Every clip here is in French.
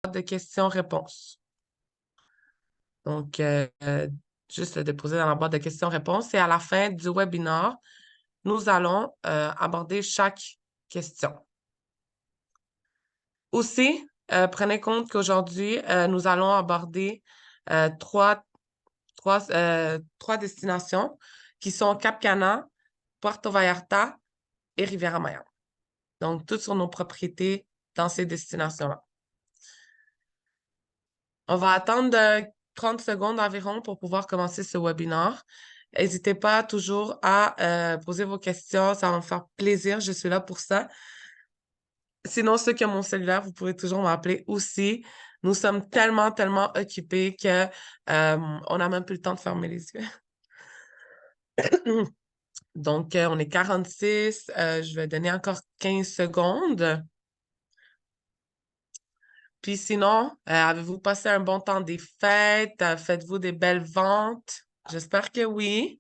de questions-réponses. Donc, juste le déposer dans la boîte de questions-réponses. Et à la fin du webinaire, nous allons aborder chaque question. Aussi, prenez compte qu'aujourd'hui, nous allons aborder euh, trois, trois destinations qui sont Cap Cana, Puerto Vallarta et Riviera Maya. Donc, toutes sur nos propriétés dans ces destinations-là. On va attendre 30 secondes environ pour pouvoir commencer ce webinaire. N'hésitez pas toujours à poser vos questions, ça va me faire plaisir, je suis là pour ça. Sinon, ceux qui ont mon cellulaire, vous pouvez toujours m'appeler aussi. Nous sommes tellement, tellement occupés que on n'a même plus le temps de fermer les yeux. Donc, on est 46. Je vais donner encore 15 secondes. Puis sinon, avez-vous passé un bon temps des fêtes? Faites-vous des belles ventes? J'espère que oui.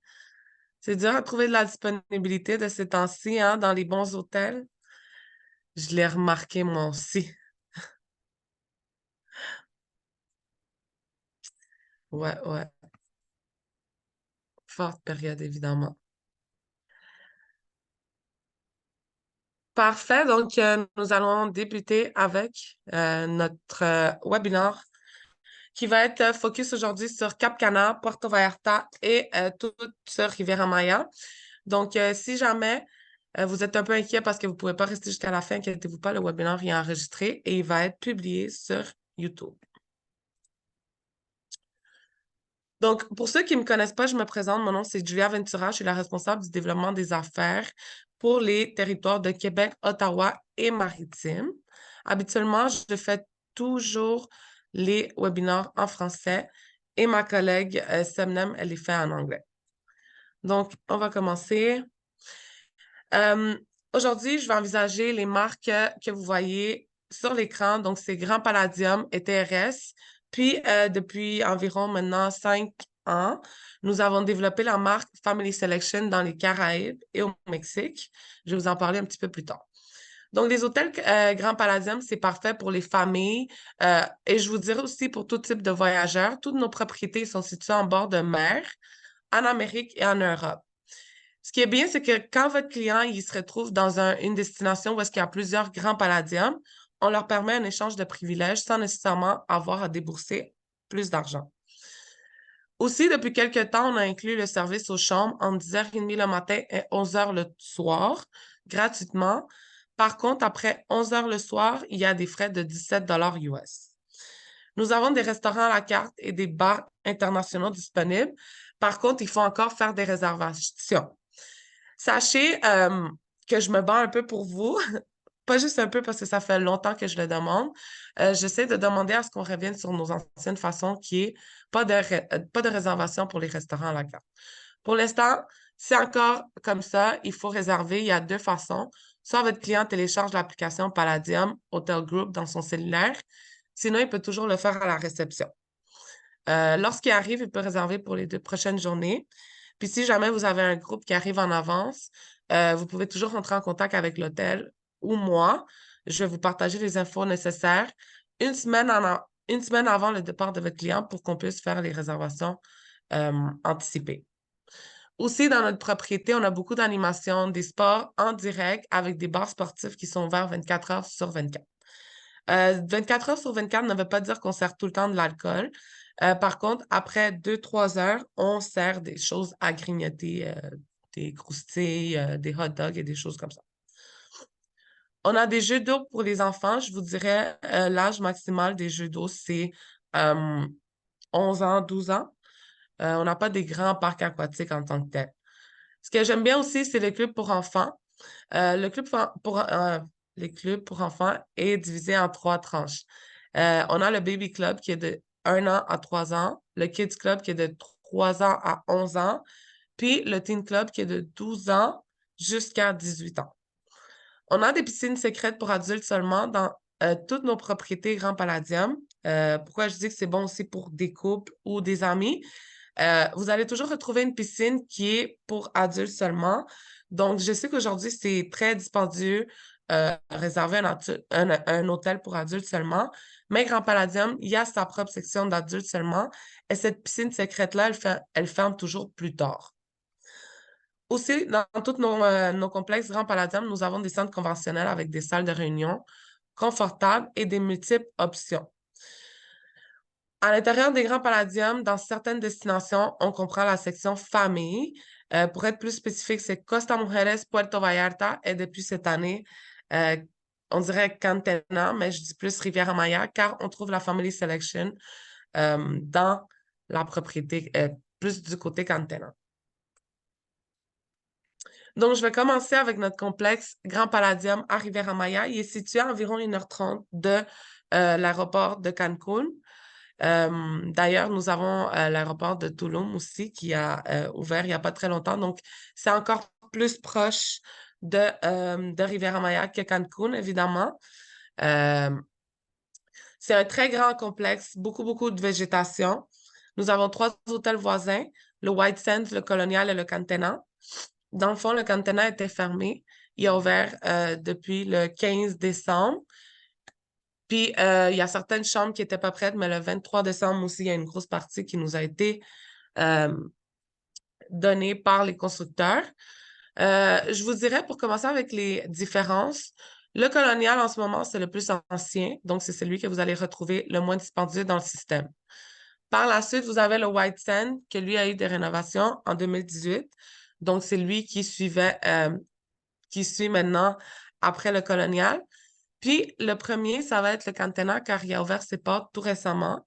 C'est dur à trouver de la disponibilité de ces temps-ci, hein, dans les bons hôtels. Je l'ai remarqué moi aussi. Ouais, ouais. Forte période, évidemment. Parfait. Donc, nous allons débuter avec notre webinaire qui va être focus aujourd'hui sur Cap Cana, Puerto Vallarta et tout sur Riviera Maya. Donc, si jamais vous êtes un peu inquiet parce que vous ne pouvez pas rester jusqu'à la fin, inquiétez-vous pas, le webinaire est enregistré et il va être publié sur YouTube. Donc, pour ceux qui ne me connaissent pas, je me présente. Mon nom, c'est Julia Ventura. Je suis la responsable du développement des affaires pour les territoires de Québec, Ottawa et Maritimes. Habituellement, je fais toujours les webinaires en français et ma collègue Semnem, elle les fait en anglais. Donc, on va commencer. Euh, Aujourd'hui, je vais envisager les marques que vous voyez sur l'écran. Donc, c'est Grand Palladium et TRS. Puis, depuis environ maintenant 5 ans, nous avons développé la marque Family Selection dans les Caraïbes et au Mexique. Je vais vous en parler un petit peu plus tard. Donc, les hôtels Grand Palladium, c'est parfait pour les familles et je vous dirais aussi pour tout type de voyageurs. Toutes nos propriétés sont situées en bord de mer, en Amérique et en Europe. Ce qui est bien, c'est que quand votre client il se retrouve dans une destination où est-ce qu'il y a plusieurs grands palladiums, on leur permet un échange de privilèges sans nécessairement avoir à débourser plus d'argent. Aussi, depuis quelques temps, on a inclus le service aux chambres entre 10h30 le matin et 11h le soir, gratuitement. Par contre, après 11h le soir, il y a des frais de 17 US. Nous avons des restaurants à la carte et des bars internationaux disponibles. Par contre, il faut encore faire des réservations. Sachez que je me bats un peu pour vous, pas juste un peu parce que ça fait longtemps que je le demande. J'essaie de demander à ce qu'on revienne sur nos anciennes façons qui est pas de réservation pour les restaurants à la carte. Pour l'instant, c'est encore comme ça. Il faut réserver. Il y a deux façons. Soit votre client télécharge l'application Palladium Hotel Group dans son cellulaire. Sinon, il peut toujours le faire à la réception. Lorsqu'il arrive, il peut réserver pour les 2 prochaines journées. Puis si jamais vous avez un groupe qui arrive en avance, vous pouvez toujours rentrer en contact avec l'hôtel ou moi. Je vais vous partager les infos nécessaires une semaine avant le départ de votre client pour qu'on puisse faire les réservations anticipées. Aussi, dans notre propriété, on a beaucoup d'animations, des sports en direct avec des bars sportifs qui sont ouverts 24 heures sur 24. 24 heures sur 24 ne veut pas dire qu'on sert tout le temps de l'alcool. Par contre, après 2, 3 heures, on sert des choses à grignoter, des croustilles, des hot dogs et des choses comme ça. On a des jeux d'eau pour les enfants. Je vous dirais, l'âge maximal des jeux d'eau, c'est euh, 11 ans, 12 ans. On n'a pas des grands parcs aquatiques en tant que tel. Ce que j'aime bien aussi, c'est les clubs pour enfants. Les clubs pour enfants est divisé en 3 tranches. On a le Baby Club qui est de 1 an à 3 ans, le Kids Club qui est de 3 ans à 11 ans, puis le Teen Club qui est de 12 ans jusqu'à 18 ans. On a des piscines secrètes pour adultes seulement dans toutes nos propriétés Grand Palladium. Pourquoi je dis que c'est bon aussi pour des couples ou des amis? Vous allez toujours retrouver une piscine qui est pour adultes seulement. Donc, je sais qu'aujourd'hui, c'est très dispendieux réservé un hôtel pour adultes seulement. Mais Grand Palladium, il y a sa propre section d'adultes seulement. Et cette piscine secrète-là, elle ferme toujours plus tard. Aussi, dans tous nos complexes Grand Palladium, nous avons des centres conventionnels avec des salles de réunion confortables et des multiples options. À l'intérieur des Grands Palladiums, dans certaines destinations, on comprend la section famille. Pour être plus spécifique, c'est Costa Mujeres, Puerto Vallarta et depuis cette année, euh, on dirait Cantena, mais je dis plus Riviera Maya, car on trouve la Family Selection dans la propriété, plus du côté Cantena. Donc, je vais commencer avec notre complexe Grand Palladium à Riviera Maya. Il est situé à environ 1h30 de l'aéroport de Cancun. D'ailleurs, nous avons l'aéroport de Tulum aussi qui a ouvert il n'y a pas très longtemps. Donc, c'est encore plus proche de Riviera Maya que Cancun, évidemment. Euh, c'est un très grand complexe, beaucoup, beaucoup de végétation. Nous avons 3 hôtels voisins, le White Sands, le Colonial et le Cantena. Dans le fond, le Cantena était fermé. Il a ouvert depuis le 15 décembre. Puis, il y a certaines chambres qui n'étaient pas prêtes, mais le 23 décembre aussi, il y a une grosse partie qui nous a été euh, donnée par les constructeurs. Je vous dirais, pour commencer avec les différences, le colonial, en ce moment, c'est le plus ancien, donc c'est celui que vous allez retrouver le moins dispendieux dans le système. Par la suite, vous avez le White Sand, que lui a eu des rénovations en 2018. Donc, c'est lui qui suit maintenant après le colonial. Puis, le premier, ça va être le Cantena, car il a ouvert ses portes tout récemment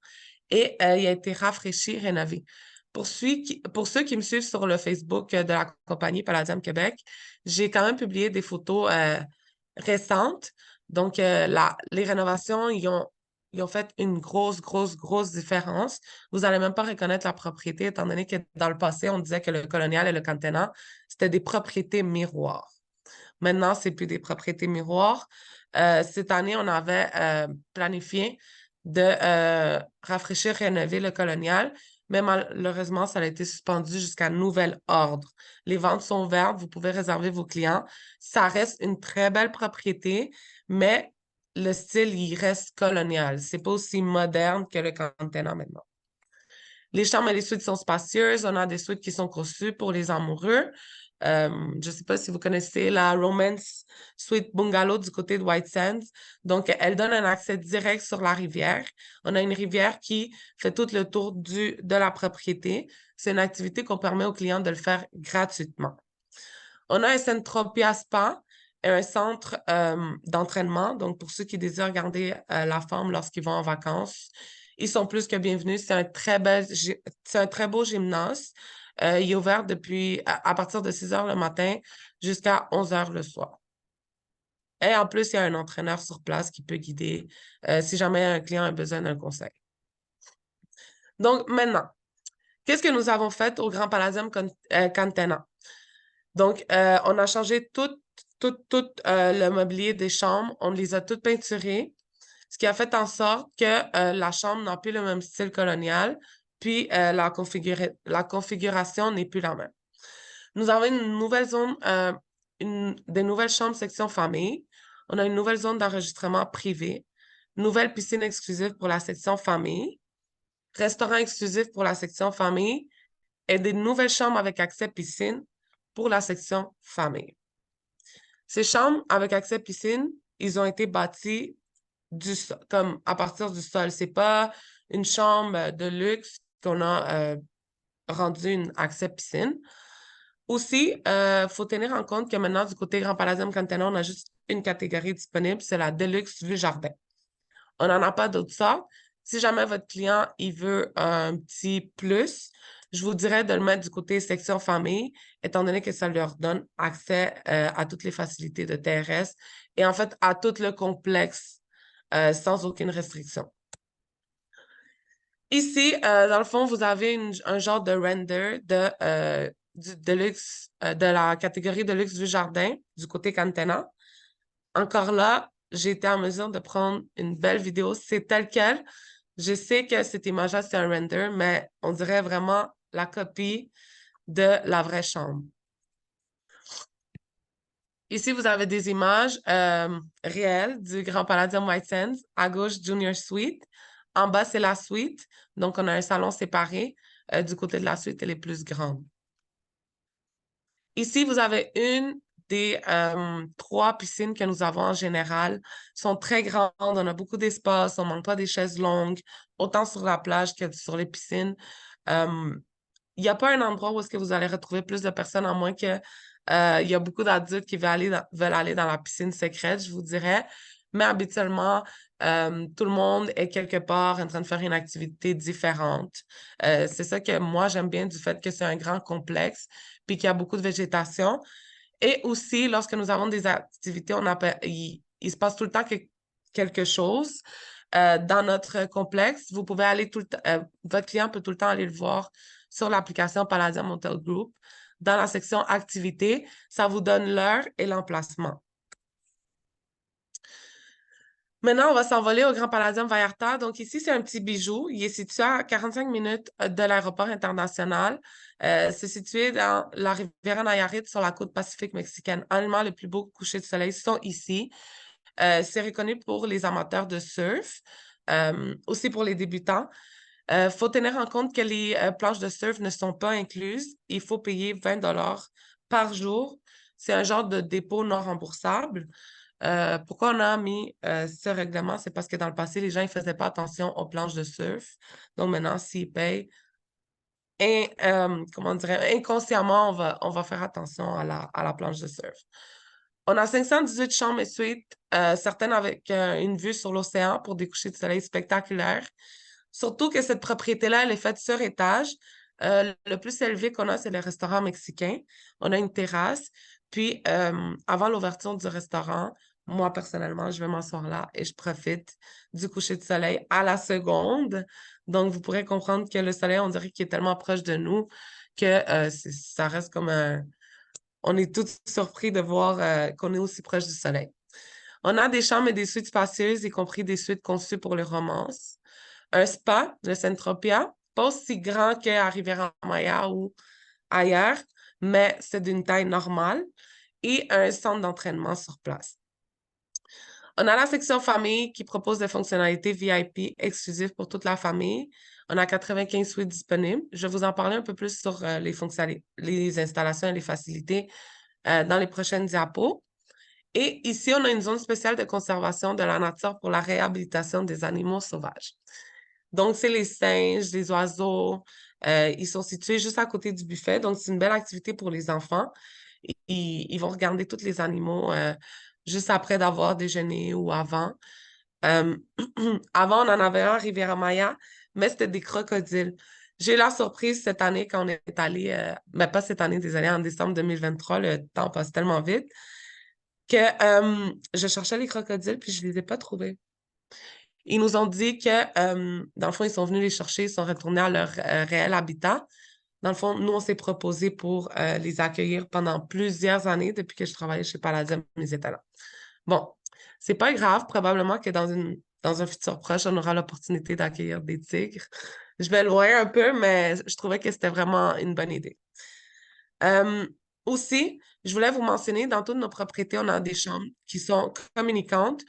et il a été rafraîchi, rénové. Pour ceux qui me suivent sur le Facebook de la compagnie Palladium Québec, j'ai quand même publié des photos récentes. Donc, les rénovations, ils ont fait une grosse, grosse, grosse différence. Vous n'allez même pas reconnaître la propriété, étant donné que dans le passé, on disait que le colonial et le Cantena, c'était des propriétés miroirs. Maintenant, c'est plus des propriétés miroirs. Cette année, on avait planifié de rafraîchir, rénover le colonial, mais malheureusement, ça a été suspendu jusqu'à nouvel ordre. Les ventes sont ouvertes, vous pouvez réserver vos clients. Ça reste une très belle propriété, mais le style, il reste colonial. C'est pas aussi moderne que le Cantena maintenant. Les chambres et les suites sont spacieuses. On a des suites qui sont conçues pour les amoureux. Je ne sais pas si vous connaissez la Romance Suite Bungalow du côté de White Sands. Donc, elle donne un accès direct sur la rivière. On a une rivière qui fait tout le tour de la propriété. C'est une activité qu'on permet aux clients de le faire gratuitement. On a un Centropia Spa et un centre d'entraînement. Donc, pour ceux qui désirent garder la forme lorsqu'ils vont en vacances, ils sont plus que bienvenus. C'est un très beau gymnase. Il est ouvert depuis à partir de 6 heures le matin jusqu'à 11 heures le soir. Et en plus, il y a un entraîneur sur place qui peut guider si jamais un client a besoin d'un conseil. Donc, maintenant, qu'est-ce que nous avons fait au Grand Palladium Cantena? Donc, on a changé tout le mobilier des chambres. On les a toutes peinturées, ce qui a fait en sorte que la chambre n'a plus le même style colonial, puis la configuration n'est plus la même. Nous avons une nouvelle zone, des nouvelles chambres section famille. On a une nouvelle zone d'enregistrement privé, nouvelle piscine exclusive pour la section famille, restaurant exclusif pour la section famille et des nouvelles chambres avec accès piscine pour la section famille. Ces chambres avec accès piscine, ils ont été bâtis comme à partir du sol. C'est pas une chambre de luxe qu'on a rendu un accès piscine. Aussi, il faut tenir en compte que maintenant, du côté Grand Palladium Cantena, on a juste une catégorie disponible, c'est la Deluxe Vue Jardin. On n'en a pas d'autres sortes. Si jamais votre client il veut un petit plus, je vous dirais de le mettre du côté section famille, étant donné que ça leur donne accès à toutes les facilités de TRS et en fait à tout le complexe sans aucune restriction. Ici, dans le fond, vous avez un genre de render de la catégorie de luxe du jardin du côté Cantena. Encore là, j'ai été en mesure de prendre une belle vidéo. C'est tel quel. Je sais que cette image-là, c'est un render, mais on dirait vraiment la copie de la vraie chambre. Ici, vous avez des images réelles du Grand Palladium White Sands. À gauche, Junior Suite. En bas, c'est la suite. Donc, on a un salon séparé. Du côté de la suite, elle est plus grande. Ici, vous avez une des trois piscines que nous avons en général. Elles sont très grandes, on a beaucoup d'espace, on ne manque pas des chaises longues, autant sur la plage que sur les piscines. Il n'y a pas un endroit où est-ce que vous allez retrouver plus de personnes, à moins que il y a beaucoup d'adultes qui veulent aller dans la piscine secrète, je vous dirais. Mais habituellement, tout le monde est quelque part en train de faire une activité différente. C'est ça que moi, j'aime bien du fait que c'est un grand complexe, puis qu'il y a beaucoup de végétation. Et aussi, lorsque nous avons des activités, il se passe tout le temps quelque chose dans notre complexe. Vous pouvez aller tout le temps, votre client peut tout le temps aller le voir sur l'application Palladium Hotel Group. Dans la section activités, ça vous donne l'heure et l'emplacement. Maintenant, on va s'envoler au Grand Palladium Vallarta. Donc ici, c'est un petit bijou. Il est situé à 45 minutes de l'aéroport international. C'est situé dans la rivière Nayarit sur la côte pacifique mexicaine. Honnêtement, les plus beaux couchers de soleil sont ici. C'est reconnu pour les amateurs de surf, aussi pour les débutants. Faut tenir en compte que les planches de surf ne sont pas incluses. Il faut payer 20 $ par jour. C'est un genre de dépôt non remboursable. Pourquoi on a mis ce règlement? C'est parce que dans le passé, les gens ne faisaient pas attention aux planches de surf. Donc maintenant, s'ils payent, comment dirais, inconsciemment, on va faire attention à la planche de surf. On a 518 chambres et suites, certaines avec une vue sur l'océan pour des couchers de soleil spectaculaires. Surtout que cette propriété-là, elle est faite sur étage. Le plus élevé qu'on a, c'est le restaurant mexicain. On a une terrasse. Puis, avant l'ouverture du restaurant, moi, personnellement, je vais m'asseoir là et je profite du coucher de soleil à la seconde. Donc, vous pourrez comprendre que le soleil, on dirait qu'il est tellement proche de nous que ça reste comme un... On est tous surpris de voir qu'on est aussi proche du soleil. On a des chambres et des suites spacieuses, y compris des suites conçues pour les romances. Un spa, le Centropia, pas aussi grand qu'à Riviera-Maya ou ailleurs, mais c'est d'une taille normale. Et un centre d'entraînement sur place. On a la section famille qui propose des fonctionnalités VIP exclusives pour toute la famille. On a 95 suites disponibles. Je vais vous en parler un peu plus sur les installations et les facilités dans les prochaines diapos. Et ici, on a une zone spéciale de conservation de la nature pour la réhabilitation des animaux sauvages. Donc, c'est les singes, les oiseaux. Ils sont situés juste à côté du buffet. Donc, c'est une belle activité pour les enfants. Ils vont regarder tous les animaux juste après d'avoir déjeuné ou avant. Euh, Avant, on en avait un à Riviera-Maya, mais c'était des crocodiles. J'ai eu la surprise cette année quand on est allé, mais pas cette année, désolé, en décembre 2023, le temps passe tellement vite, que je cherchais les crocodiles puis je ne les ai pas trouvés. Ils nous ont dit que, dans le fond, ils sont venus les chercher, ils sont retournés à leur réel habitat. Dans le fond, nous, on s'est proposé pour les accueillir pendant plusieurs années depuis que je travaillais chez Palladium, ils étaient là. Bon, c'est pas grave, probablement que dans un futur proche, on aura l'opportunité d'accueillir des tigres. Je vais loin un peu, mais je trouvais que c'était vraiment une bonne idée. Euh, Aussi, je voulais vous mentionner, dans toutes nos propriétés, on a des chambres qui sont communicantes.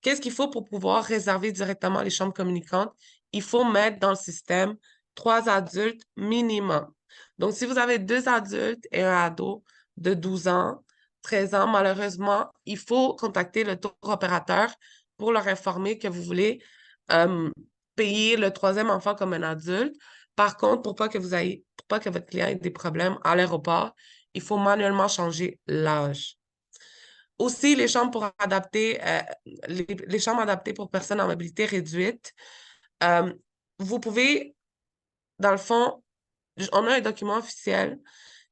Qu'est-ce qu'il faut pour pouvoir réserver directement les chambres communicantes? Il faut mettre dans le système 3 adultes minimum. Donc, si vous avez 2 adultes et un ado de 12 ans, 13 ans, malheureusement, il faut contacter le tour opérateur pour leur informer que vous voulez euh, payer le troisième enfant comme un adulte. Par contre, pour pas que votre client ait des problèmes à l'aéroport, il faut manuellement changer l'âge. Aussi, les chambres adaptées pour personnes en mobilité réduite. Euh, Vous pouvez, dans le fond, on a un document officiel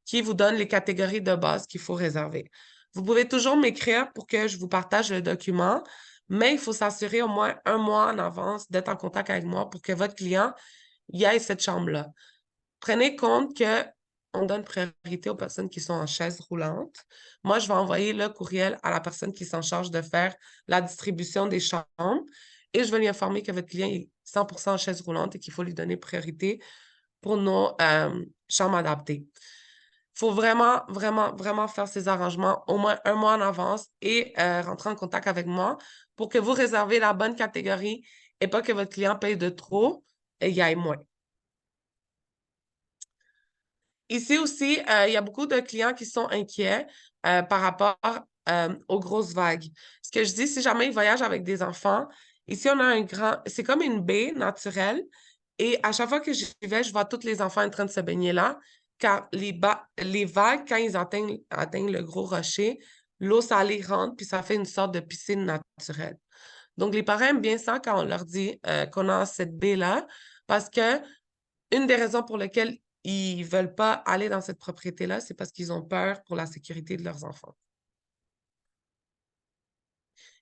qui vous donne les catégories de base qu'il faut réserver. Vous pouvez toujours m'écrire pour que je vous partage le document, mais il faut s'assurer au moins un mois en avance d'être en contact avec moi pour que votre client y ait cette chambre-là. Prenez compte que on donne priorité aux personnes qui sont en chaise roulante. Moi, je vais envoyer le courriel à la personne qui s'en charge de faire la distribution des chambres et je vais lui informer que votre client est 100% en chaise roulante et qu'il faut lui donner priorité pour nos chambres adaptées. faut vraiment, vraiment, vraiment faire ces arrangements au moins un mois en avance et rentrer en contact avec moi pour que vous réservez la bonne catégorie et pas que votre client paye de trop et y aille moins. Ici aussi, il y a beaucoup de clients qui sont inquiets par rapport aux grosses vagues. Ce que je dis, si jamais ils voyagent avec des enfants, ici, on a un grand... C'est comme une baie naturelle. Et à chaque fois que j'y vais, je vois tous les enfants en train de se baigner là, car les vagues, quand ils atteignent le gros rocher, l'eau salée rentre, puis ça fait une sorte de piscine naturelle. Donc, les parents aiment bien ça quand on leur dit qu'on a cette baie-là, parce que une des raisons pour lesquelles ils veulent pas aller dans cette propriété-là, c'est parce qu'ils ont peur pour la sécurité de leurs enfants.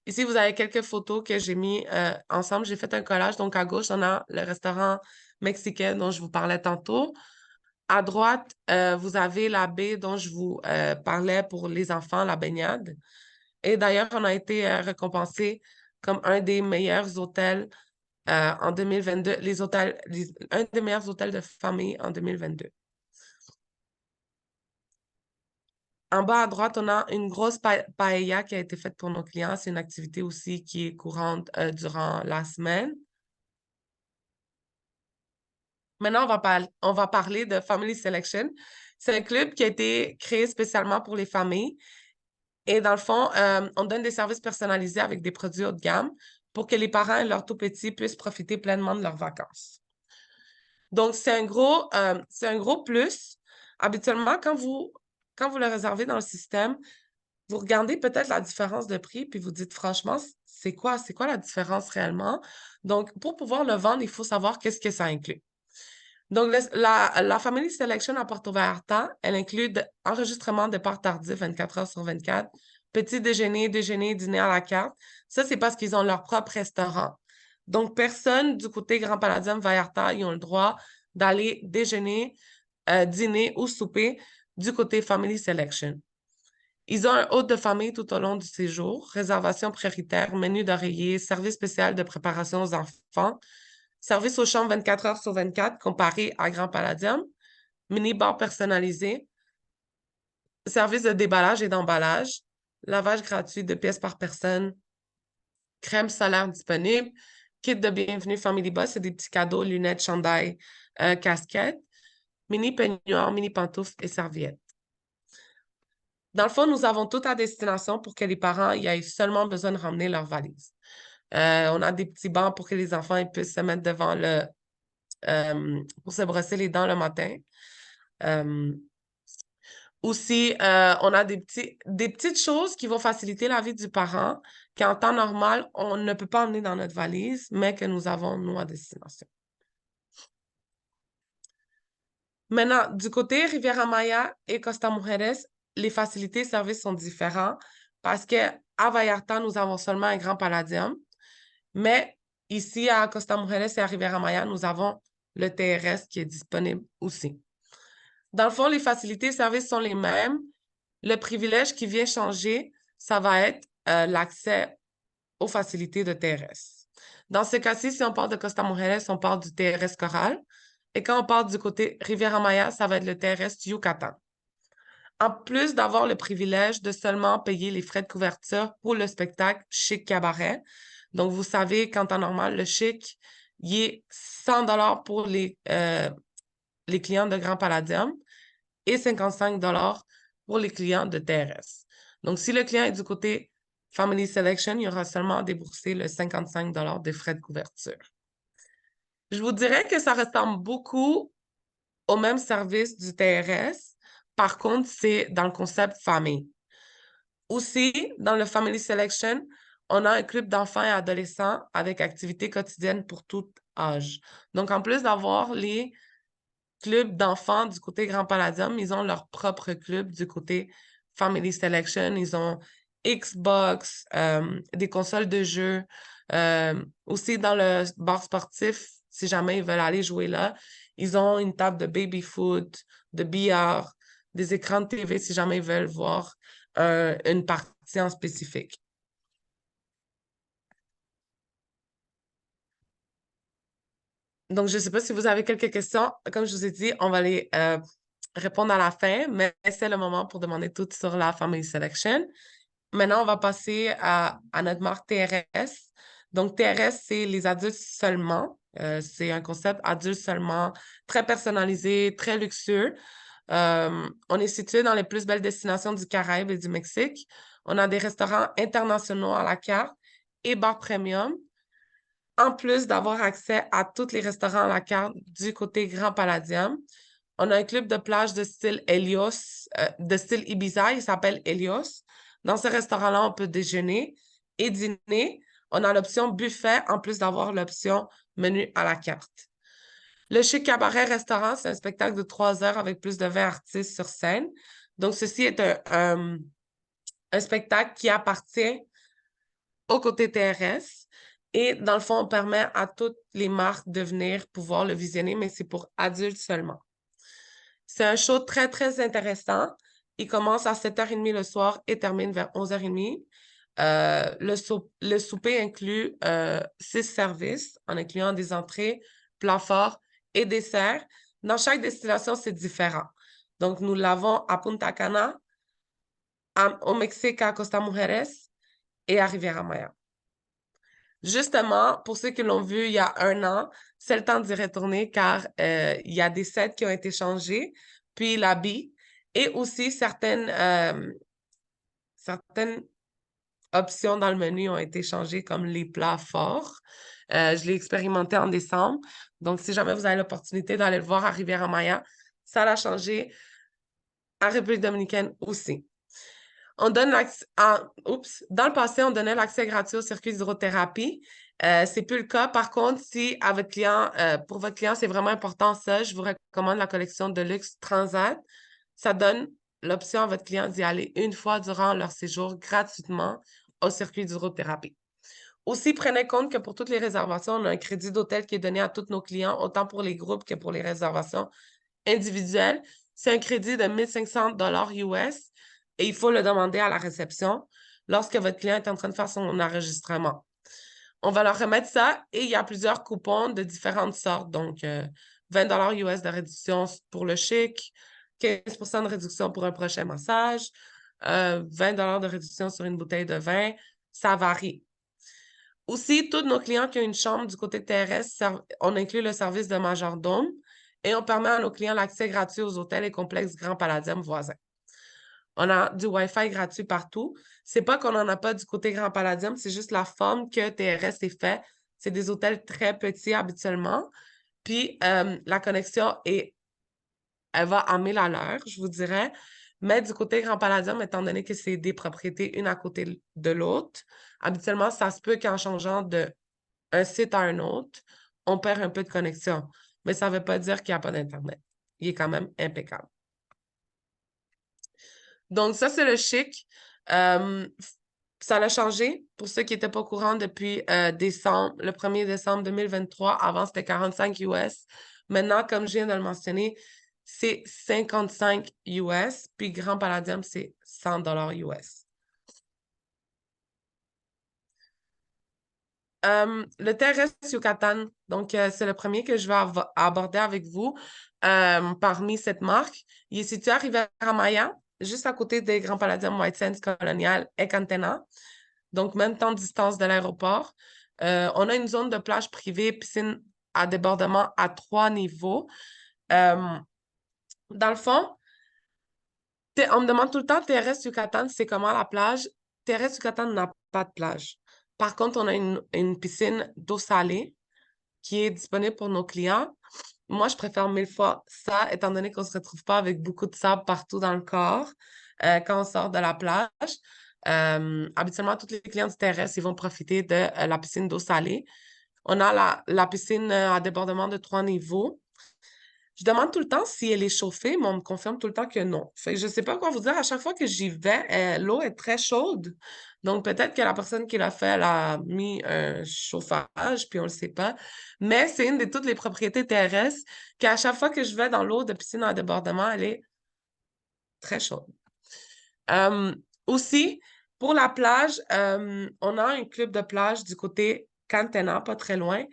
Ici, vous avez quelques photos que j'ai mis ensemble. J'ai fait un collage. Donc, à gauche, on a le restaurant mexicain dont je vous parlais tantôt. À droite, vous avez la baie dont je vous parlais pour les enfants, la baignade. Et d'ailleurs, on a été récompensé comme un des meilleurs hôtels en 2022, un des meilleurs hôtels de famille en 2022. En bas à droite, on a une grosse paella qui a été faite pour nos clients. C'est une activité aussi qui est courante durant la semaine. Maintenant, on va parler de Family Selection. C'est un club qui a été créé spécialement pour les familles. Et dans le fond, on donne des services personnalisés avec des produits haut de gamme pour que les parents et leurs tout-petits puissent profiter pleinement de leurs vacances. Donc, c'est un gros plus. Habituellement, quand vous le réservez dans le système, vous regardez peut-être la différence de prix, puis vous dites franchement, c'est quoi la différence réellement? Donc, pour pouvoir le vendre, il faut savoir qu'est-ce que ça inclut. Donc, la Family Selection à Porto Vallarta, elle inclut enregistrement de part tardif 24 heures sur 24, petit déjeuner, déjeuner, dîner à la carte. Ça, c'est parce qu'ils ont leur propre restaurant. Donc, personne du côté Grand Palladium Vallarta, ils ont le droit d'aller déjeuner, dîner ou souper du côté Family Selection. Ils ont un hôte de famille tout au long du séjour, réservation prioritaire, menu d'oreiller, service spécial de préparation aux enfants, service aux chambres 24 heures sur 24 comparé à Grand Palladium, mini-bar personnalisé, service de déballage et d'emballage, lavage gratuit de pièces par personne, crème solaire disponible, kit de bienvenue Family Bus, c'est des petits cadeaux, lunettes, chandail, casquettes, mini peignoir, mini pantoufles et serviettes. Dans le fond, nous avons tout à destination pour que les parents y aient seulement besoin de ramener leur valise. On a des petits bancs pour que les enfants ils puissent se mettre devant pour se brosser les dents le matin. Euh, Aussi, on a des petites choses qui vont faciliter la vie du parent, qu'en temps normal, on ne peut pas emmener dans notre valise, mais que nous avons, nous, à destination. Maintenant, du côté Riviera-Maya et Costa Mujeres, les facilités et services sont différents parce qu'à Vallarta, nous avons seulement un grand palladium, mais ici, à Costa Mujeres et à Riviera-Maya, nous avons le TRS qui est disponible aussi. Dans le fond, les facilités et services sont les mêmes. Le privilège qui vient changer, ça va être l'accès aux facilités de TRS. Dans ce cas-ci, si on parle de Costa Mujeres, on parle du TRS Coral. Et quand on parle du côté Riviera Maya, ça va être le TRS Yucatan. En plus d'avoir le privilège de seulement payer les frais de couverture pour le spectacle Chic Cabaret. Donc, vous savez qu'en temps normal, le Chic, il est 100 $ pour les clients de Grand Palladium et 55 $ pour les clients de TRS. Donc, si le client est du côté Family Selection, il aura seulement à débourser le 55 $ des frais de couverture. Je vous dirais que ça ressemble beaucoup au même service du TRS. Par contre, c'est dans le concept famille. Aussi, dans le Family Selection, on a un club d'enfants et adolescents avec activités quotidiennes pour tout âge. Donc, en plus d'avoir les clubs d'enfants du côté Grand Palladium, ils ont leur propre club du côté Family Selection. Ils ont Xbox, des consoles de jeux. Aussi, dans le bar sportif, si jamais ils veulent aller jouer là, ils ont une table de baby-foot, de billard, des écrans de TV si jamais ils veulent voir une partie en spécifique. Donc, je ne sais pas si vous avez quelques questions. Comme je vous ai dit, on va les répondre à la fin, mais c'est le moment pour demander tout sur la Family Selection. Maintenant, on va passer à notre marque TRS. Donc, TRS, c'est les adultes seulement. C'est un concept adulte seulement, très personnalisé, très luxueux. On est situé dans les plus belles destinations du Caraïbe et du Mexique. On a des restaurants internationaux à la carte et bars premium, en plus d'avoir accès à tous les restaurants à la carte du côté Grand Palladium. On a un club de plage de style Helios, de style Ibiza, il s'appelle Helios. Dans ce restaurant-là, on peut déjeuner et dîner. On a l'option buffet en plus d'avoir l'option menu à la carte. Le Chic Cabaret Restaurant, c'est un spectacle de 3 heures avec plus de 20 artistes sur scène. Donc, ceci est un spectacle qui appartient au côté TRS. Et dans le fond, on permet à toutes les marques de venir pouvoir le visionner, mais c'est pour adultes seulement. C'est un show très, très intéressant. Il commence à 7h30 le soir et termine vers 11h30. Le souper inclut 6 services, en incluant des entrées, plats forts et desserts. Dans chaque destination, c'est différent. Donc, nous l'avons à Punta Cana, au Mexique à Costa Mujeres et à Riviera Maya. Justement, pour ceux qui l'ont vu il y a 1 an, c'est le temps d'y retourner car il y a des sets qui ont été changés, puis l'habit et aussi certaines options dans le menu ont été changées comme les plats forts. Je l'ai expérimenté en décembre. Donc, si jamais vous avez l'opportunité d'aller le voir à Riviera Maya, ça l'a changé à République dominicaine aussi. On donne dans le passé, on donnait l'accès gratuit au circuit d'hydrothérapie. C'est plus le cas. Par contre, si à votre client, pour votre client, c'est vraiment important ça, je vous recommande la collection de luxe Transat. Ça donne l'option à votre client d'y aller une fois durant leur séjour gratuitement au circuit d'hydrothérapie. Aussi, prenez compte que pour toutes les réservations, on a un crédit d'hôtel qui est donné à tous nos clients, autant pour les groupes que pour les réservations individuelles. C'est un crédit de 1500 dollars US et il faut le demander à la réception lorsque votre client est en train de faire son enregistrement. On va leur remettre ça et il y a plusieurs coupons de différentes sortes. Donc, 20 dollars US de réduction pour le chic, 15% de réduction pour un prochain massage, 20 dollars de réduction sur une bouteille de vin. Ça varie. Aussi, tous nos clients qui ont une chambre du côté terrestre, on inclut le service de majordome et on permet à nos clients l'accès gratuit aux hôtels et complexes Grand Palladium voisins. On a du Wi-Fi gratuit partout. C'est pas qu'on n'en a pas du côté Grand Palladium, c'est juste la forme que TRS est fait. C'est des hôtels très petits habituellement. Puis la connexion elle va à 1000 à l'heure, je vous dirais. Mais du côté Grand Palladium, étant donné que c'est des propriétés une à côté de l'autre, habituellement, ça se peut qu'en changeant d'un site à un autre, on perd un peu de connexion. Mais ça ne veut pas dire qu'il n'y a pas d'Internet. Il est quand même impeccable. Donc, ça, c'est le chic. Ça l'a changé pour ceux qui n'étaient pas au courant depuis décembre, le 1er décembre 2023. Avant, c'était 45 US. Maintenant, comme je viens de le mentionner, c'est 55 US. Puis Grand Palladium, c'est 100 dollars US. Le terrestre Yucatan, donc c'est le premier que je vais aborder avec vous parmi cette marque. Il est situé à Riviera Maya, juste à côté des Grands Palladium White Sands Colonial et Cantena. Donc, même temps de distance de l'aéroport. On a une zone de plage privée, piscine à débordement à 3 niveaux. Dans le fond, on me demande tout le temps, TRS Yucatan, c'est comment la plage? TRS Yucatan n'a pas de plage. Par contre, on a une piscine d'eau salée qui est disponible pour nos clients. Moi, je préfère 1000 fois ça, étant donné qu'on ne se retrouve pas avec beaucoup de sable partout dans le corps quand on sort de la plage. Habituellement, tous les clients du terrestre, ils vont profiter de la piscine d'eau salée. On a la piscine à débordement de 3 niveaux. Je demande tout le temps si elle est chauffée, mais on me confirme tout le temps que non. Fait que je ne sais pas quoi vous dire. À chaque fois que j'y vais, l'eau est très chaude. Donc, peut-être que la personne qui l'a fait, elle a mis un chauffage, puis on ne le sait pas. Mais c'est une de toutes les propriétés terrestres qu'à chaque fois que je vais dans l'eau de piscine à débordement, elle est très chaude. Euh, Aussi, pour la plage, on a un club de plage du côté Cantena, pas très loin.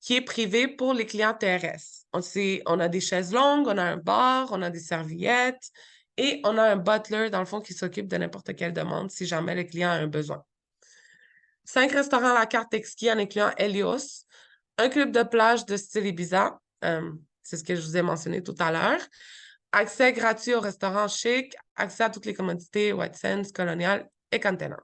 qui est privé pour les clients TRS. On a des chaises longues, on a un bar, on a des serviettes et on a un butler, dans le fond, qui s'occupe de n'importe quelle demande si jamais le client a un besoin. 5 restaurants à la carte exquis en incluant Helios, un club de plage de style Ibiza, c'est ce que je vous ai mentionné tout à l'heure, accès gratuit au restaurant chic, accès à toutes les commodités White Sands, Colonial et Cantena.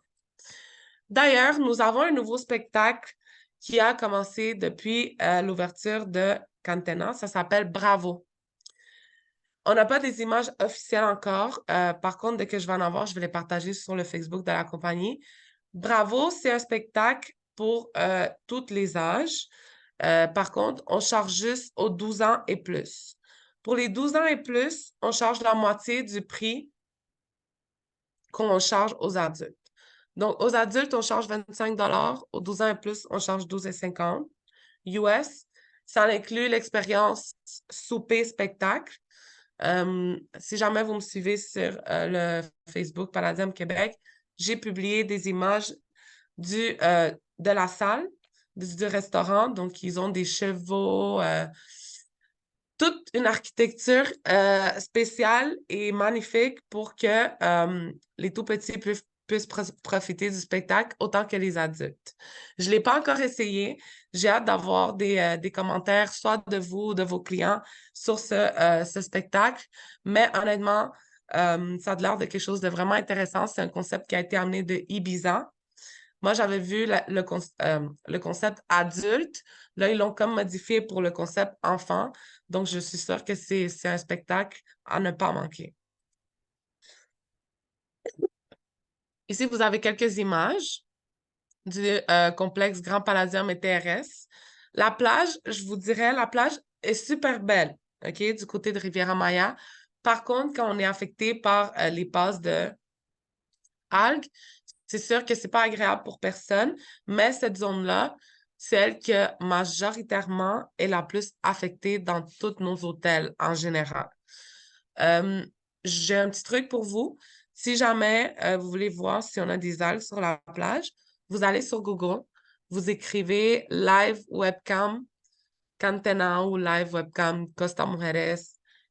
D'ailleurs, nous avons un nouveau spectacle qui a commencé depuis l'ouverture de Cantena. Ça s'appelle Bravo. On n'a pas des images officielles encore. Par contre, dès que je vais en avoir, je vais les partager sur le Facebook de la compagnie. Bravo, c'est un spectacle pour tous les âges. Par contre, on charge juste aux 12 ans et plus. Pour les 12 ans et plus, on charge la moitié du prix qu'on charge aux adultes. Donc, aux adultes, on charge 25 aux 12 ans et plus, on charge 12,50 US. Ça inclut l'expérience souper-spectacle. Si jamais vous me suivez sur le Facebook Palladium Québec, j'ai publié des images de la salle, du restaurant. Donc, ils ont des chevaux, toute une architecture spéciale et magnifique pour que les tout-petits puissent profiter du spectacle autant que les adultes. Je ne l'ai pas encore essayé. J'ai hâte d'avoir des commentaires, soit de vous ou de vos clients, sur ce spectacle. Mais honnêtement, ça a l'air de quelque chose de vraiment intéressant. C'est un concept qui a été amené de Ibiza. Moi, j'avais vu le concept adulte. Là, ils l'ont comme modifié pour le concept enfant. Donc, je suis sûre que c'est un spectacle à ne pas manquer. Ici, vous avez quelques images du complexe Grand Palladium et TRS. La plage, je vous dirais, la plage est super belle, OK, du côté de Riviera-Maya. Par contre, quand on est affecté par les passes de algues, c'est sûr que c'est pas agréable pour personne, mais cette zone-là, c'est elle que majoritairement est la plus affectée dans tous nos hôtels en général. Euh, j'ai un petit truc pour vous. Si jamais vous voulez voir si on a des algues sur la plage, vous allez sur Google, vous écrivez live webcam Cantena ou live webcam Costa Mujeres,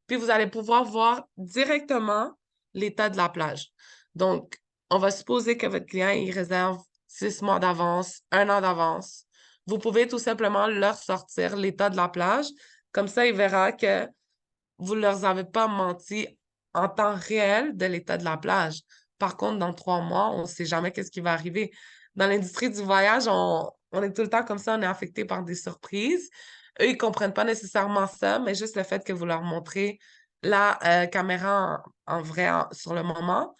puis vous allez pouvoir voir directement l'état de la plage. Donc, on va supposer que votre client, il réserve 6 mois d'avance, 1 an d'avance. Vous pouvez tout simplement leur sortir l'état de la plage. Comme ça, il verra que vous ne leur avez pas menti en temps réel de l'état de la plage. Par contre, dans 3 mois, on ne sait jamais qu'est-ce qui va arriver. Dans l'industrie du voyage, on est tout le temps comme ça, on est affecté par des surprises. Eux, ils ne comprennent pas nécessairement ça, mais juste le fait que vous leur montrez la caméra en vrai sur le moment,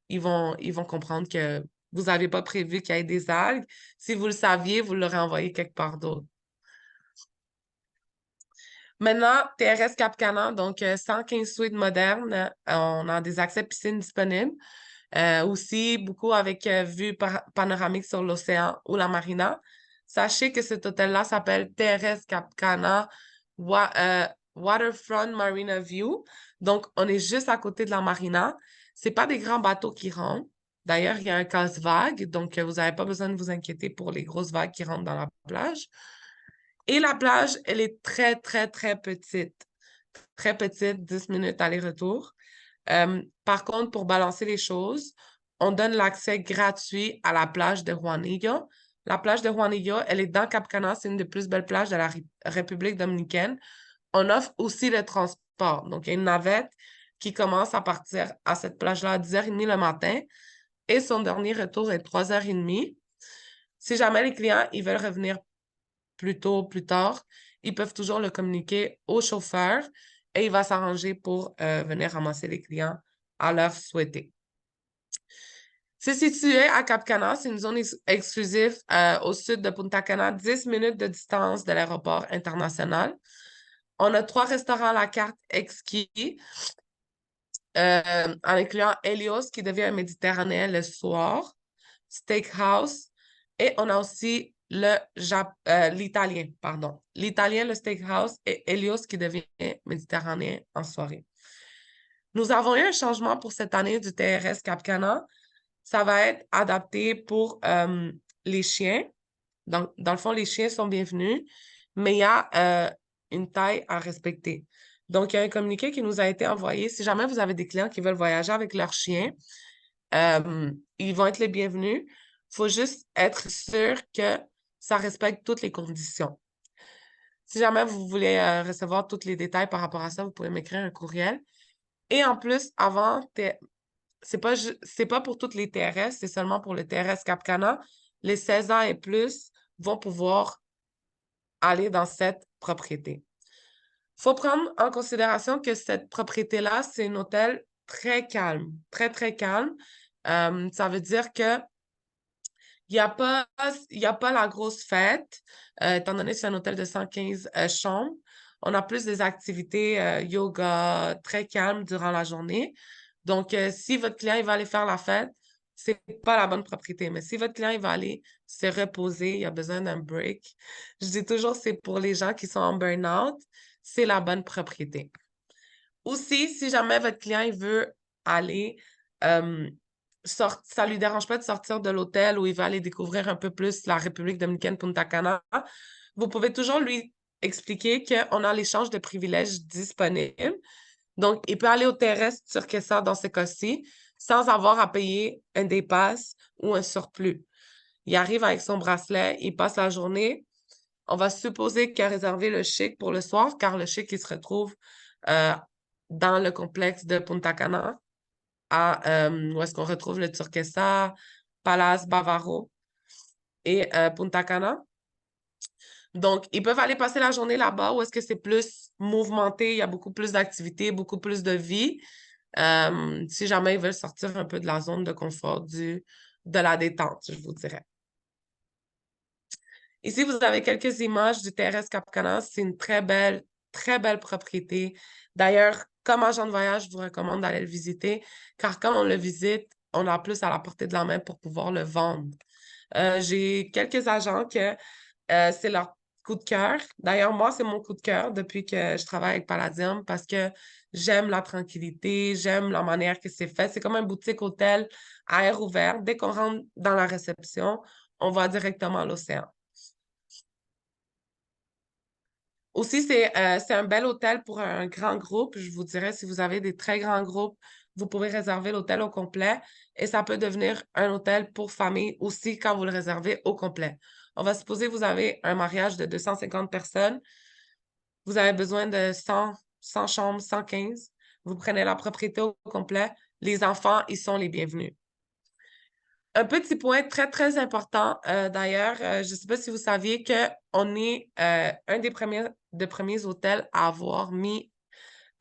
ils vont comprendre que vous n'avez pas prévu qu'il y ait des algues. Si vous le saviez, vous l'aurez envoyé quelque part d'autre. Maintenant, TRS Cap-Cana, donc 115 suites modernes. On a des accès piscine disponibles. Aussi, beaucoup avec vue panoramique sur l'océan ou la marina. Sachez que cet hôtel-là s'appelle TRS Cap-Cana Waterfront Marina View. Donc, on est juste à côté de la marina. C'est pas des grands bateaux qui rentrent. D'ailleurs, il y a un casse-vague, donc vous n'avez pas besoin de vous inquiéter pour les grosses vagues qui rentrent dans la plage. Et la plage, elle est très, très, très petite. Très petite, 10 minutes aller-retour. Par contre, pour balancer les choses, on donne l'accès gratuit à la plage de Juanillo. La plage de Juanillo, elle est dans Cap Cana, c'est une des plus belles plages de la République dominicaine. On offre aussi le transport. Donc, il y a une navette qui commence à partir à cette plage-là à 10h30 le matin et son dernier retour est 3h30. Si jamais les clients ils veulent revenir plus tôt, plus tard, ils peuvent toujours le communiquer au chauffeur et il va s'arranger pour venir ramasser les clients à l'heure souhaitée. C'est situé à Cap Cana, c'est une zone exclusive au sud de Punta Cana, 10 minutes de distance de l'aéroport international. On a 3 restaurants à la carte exquis, en incluant Helios, qui devient un méditerranéen le soir, Steakhouse, et on a aussi l'italien, pardon. L'italien, le Steakhouse, et Helios, qui devient méditerranéen en soirée. Nous avons eu un changement pour cette année du TRS Cap Cana. Ça va être adapté pour les chiens. Donc, dans le fond, les chiens sont bienvenus. mais il y a une taille à respecter. Donc, il y a un communiqué qui nous a été envoyé. Si jamais vous avez des clients qui veulent voyager avec leur chien, ils vont être les bienvenus. Il faut juste être sûr que ça respecte toutes les conditions. Si jamais vous voulez recevoir tous les détails par rapport à ça, vous pouvez m'écrire un courriel. Et en plus, c'est pas pour toutes les TRS, c'est seulement pour le TRS Cap Cana. Les 16 ans et plus vont pouvoir aller dans cette propriété. Il faut prendre en considération que cette propriété-là, c'est un hôtel très calme, très, très calme. Ça veut dire que il y a pas la grosse fête, étant donné que c'est un hôtel de 115 chambres. On a plus des activités yoga très calmes durant la journée. Donc, si votre client il va aller faire la fête, c'est pas la bonne propriété. Mais si votre client il va aller se reposer, il a besoin d'un break, je dis toujours c'est pour les gens qui sont en burn-out, c'est la bonne propriété. Aussi, si jamais votre client il veut aller euh, ça lui dérange pas de sortir de l'hôtel où il va aller découvrir un peu plus la République dominicaine Punta Cana, vous pouvez toujours lui expliquer qu'on a l'échange de privilèges disponibles. Donc, il peut aller au terrestre Turquesa dans ce cas-ci sans avoir à payer un dépasse ou un surplus. Il arrive avec son bracelet, il passe la journée. On va supposer qu'il a réservé le chic pour le soir, car le chic, il se retrouve euh, dans le complexe de Punta Cana où est-ce qu'on retrouve le Turquesa, Palace Bavaro et Punta Cana. Donc, ils peuvent aller passer la journée là-bas où est-ce que c'est plus mouvementé, il y a beaucoup plus d'activités, beaucoup plus de vie. Si jamais ils veulent sortir un peu de la zone de confort de la détente, je vous dirais. Ici, vous avez quelques images du TRS Cap-Cana. C'est une très belle propriété. D'ailleurs, comme agent de voyage, je vous recommande d'aller le visiter, car quand on le visite, on a plus à la portée de la main pour pouvoir le vendre. J'ai quelques agents que c'est leur coup de cœur. D'ailleurs, moi, c'est mon coup de cœur depuis que je travaille avec Palladium parce que j'aime la tranquillité, j'aime la manière que c'est fait. C'est comme un boutique hôtel à air ouvert. Dès qu'on rentre dans la réception, on va directement à l'océan. Aussi, c'est un bel hôtel pour un grand groupe. Je vous dirais, si vous avez des très grands groupes, vous pouvez réserver l'hôtel au complet et ça peut devenir un hôtel pour famille aussi quand vous le réservez au complet. On va supposer que vous avez un mariage de 250 personnes. Vous avez besoin de 100 chambres, 115. Vous prenez la propriété au complet. Les enfants, ils sont les bienvenus. Un petit point très, très important, d'ailleurs, je ne sais pas si vous saviez qu'on est un des premiers hôtels à avoir mis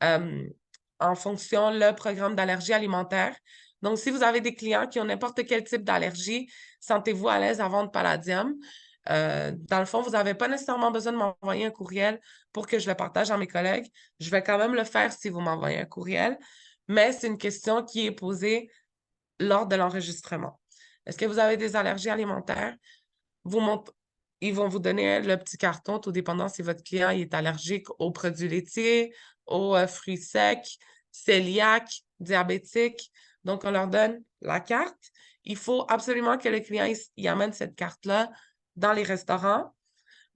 euh, en fonction le programme d'allergie alimentaire. Donc, si vous avez des clients qui ont n'importe quel type d'allergie, sentez-vous à l'aise à vendre Palladium. Dans le fond, vous n'avez pas nécessairement besoin de m'envoyer un courriel pour que je le partage à mes collègues. Je vais quand même le faire si vous m'envoyez un courriel, mais c'est une question qui est posée lors de l'enregistrement. Est-ce que vous avez des allergies alimentaires? Vous Ils vont vous donner le petit carton, tout dépendant si votre client est allergique aux produits laitiers, aux fruits secs, cœliaque, diabétique. Donc, on leur donne la carte. Il faut absolument que le client il amène cette carte-là dans les restaurants,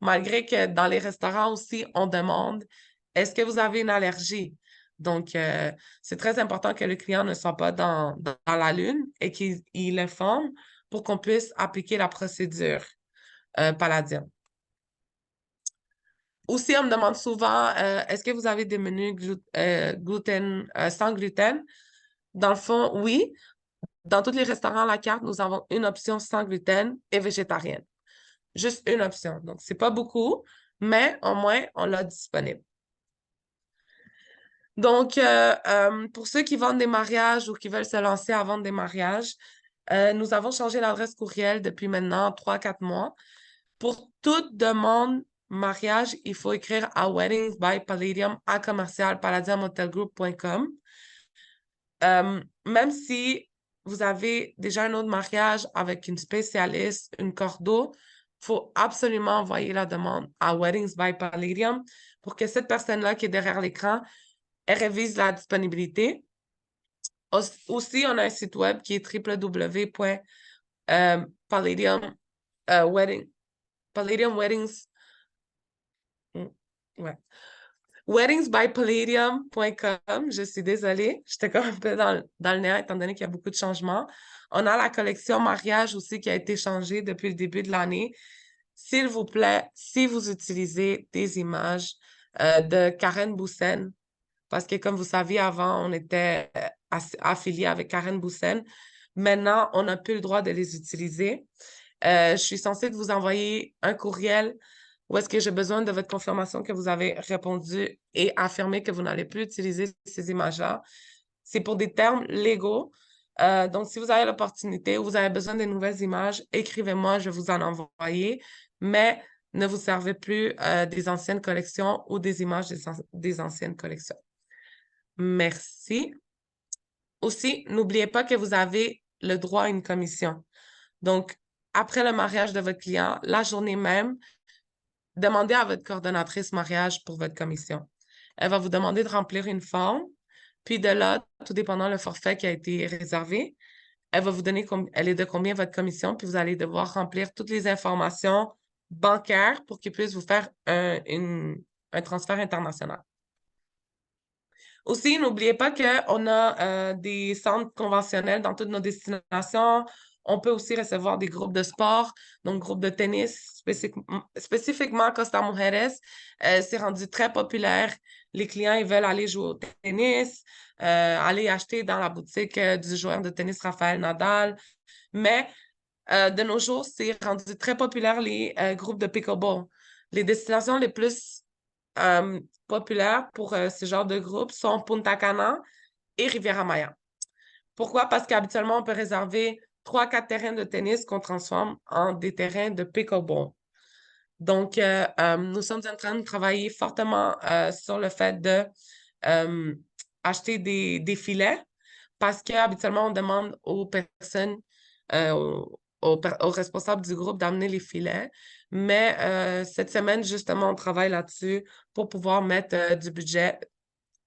malgré que dans les restaurants aussi, on demande est-ce que vous avez une allergie? Donc, c'est très important que le client ne soit pas dans la lune et qu'il informe pour qu'on puisse appliquer la procédure Palladium. Aussi, on me demande souvent est-ce que vous avez des menus sans gluten? Dans le fond, oui. Dans tous les restaurants à la carte, nous avons une option sans gluten et végétarienne. Juste une option. Donc, c'est pas beaucoup, mais au moins, on l'a disponible. Donc, pour ceux qui vendent des mariages ou qui veulent se lancer à vendre des mariages, nous avons changé l'adresse courriel depuis maintenant 3-4 mois. Pour toute demande mariage, il faut écrire à Weddings by Palladium à commercial palladiumhotelgroup.com. Même si vous avez déjà un autre mariage avec une spécialiste, une cordeau, il faut absolument envoyer la demande à Weddings by Palladium pour que cette personne-là qui est derrière l'écran, elle révise la disponibilité. Aussi, on a un site web qui est www.palladiumweddings.com Ouais. Weddingsbypalladium.com, je suis désolée, j'étais comme un peu dans le néant étant donné qu'il y a beaucoup de changements. On a la collection mariage aussi qui a été changée depuis le début de l'année. S'il vous plaît, si vous utilisez des images de Karen Boussen, parce que comme vous saviez avant, on était affilié avec Karen Boussen. Maintenant, on n'a plus le droit de les utiliser. Je suis censée vous envoyer un courriel où est-ce que j'ai besoin de votre confirmation que vous avez répondu et affirmé que vous n'allez plus utiliser ces images-là. C'est pour des termes légaux. Donc, si vous avez l'opportunité ou vous avez besoin de nouvelles images, écrivez-moi, je vais vous en envoyer. Mais ne vous servez plus des anciennes collections ou des images des anciennes collections. Merci. Aussi, n'oubliez pas que vous avez le droit à une commission. Donc, après le mariage de votre client, la journée même, demandez à votre coordonnatrice mariage pour votre commission. Elle va vous demander de remplir une forme, puis de là, tout dépendant le forfait qui a été réservé, elle va vous donner elle est de combien votre commission, puis vous allez devoir remplir toutes les informations bancaires pour qu'ils puissent vous faire un transfert international. Aussi, n'oubliez pas qu'on a des centres conventionnels dans toutes nos destinations. On peut aussi recevoir des groupes de sport, donc groupes de tennis, spécifiquement Costa Mujeres. C'est rendu très populaire. Les clients, ils veulent aller jouer au tennis, aller acheter dans la boutique du joueur de tennis Rafael Nadal. Mais de nos jours, c'est rendu très populaire les groupes de pickleball. Les destinations les plus populaires pour ce genre de groupe sont Punta Cana et Riviera Maya. Pourquoi? Parce qu'habituellement, on peut réserver 3-4 terrains de tennis qu'on transforme en des terrains de pickleball. Donc, nous sommes en train de travailler fortement sur le fait de acheter des filets parce qu'habituellement, on demande aux personnes, aux responsables du groupe d'amener les filets. Mais cette semaine, justement, on travaille là-dessus pour pouvoir mettre du budget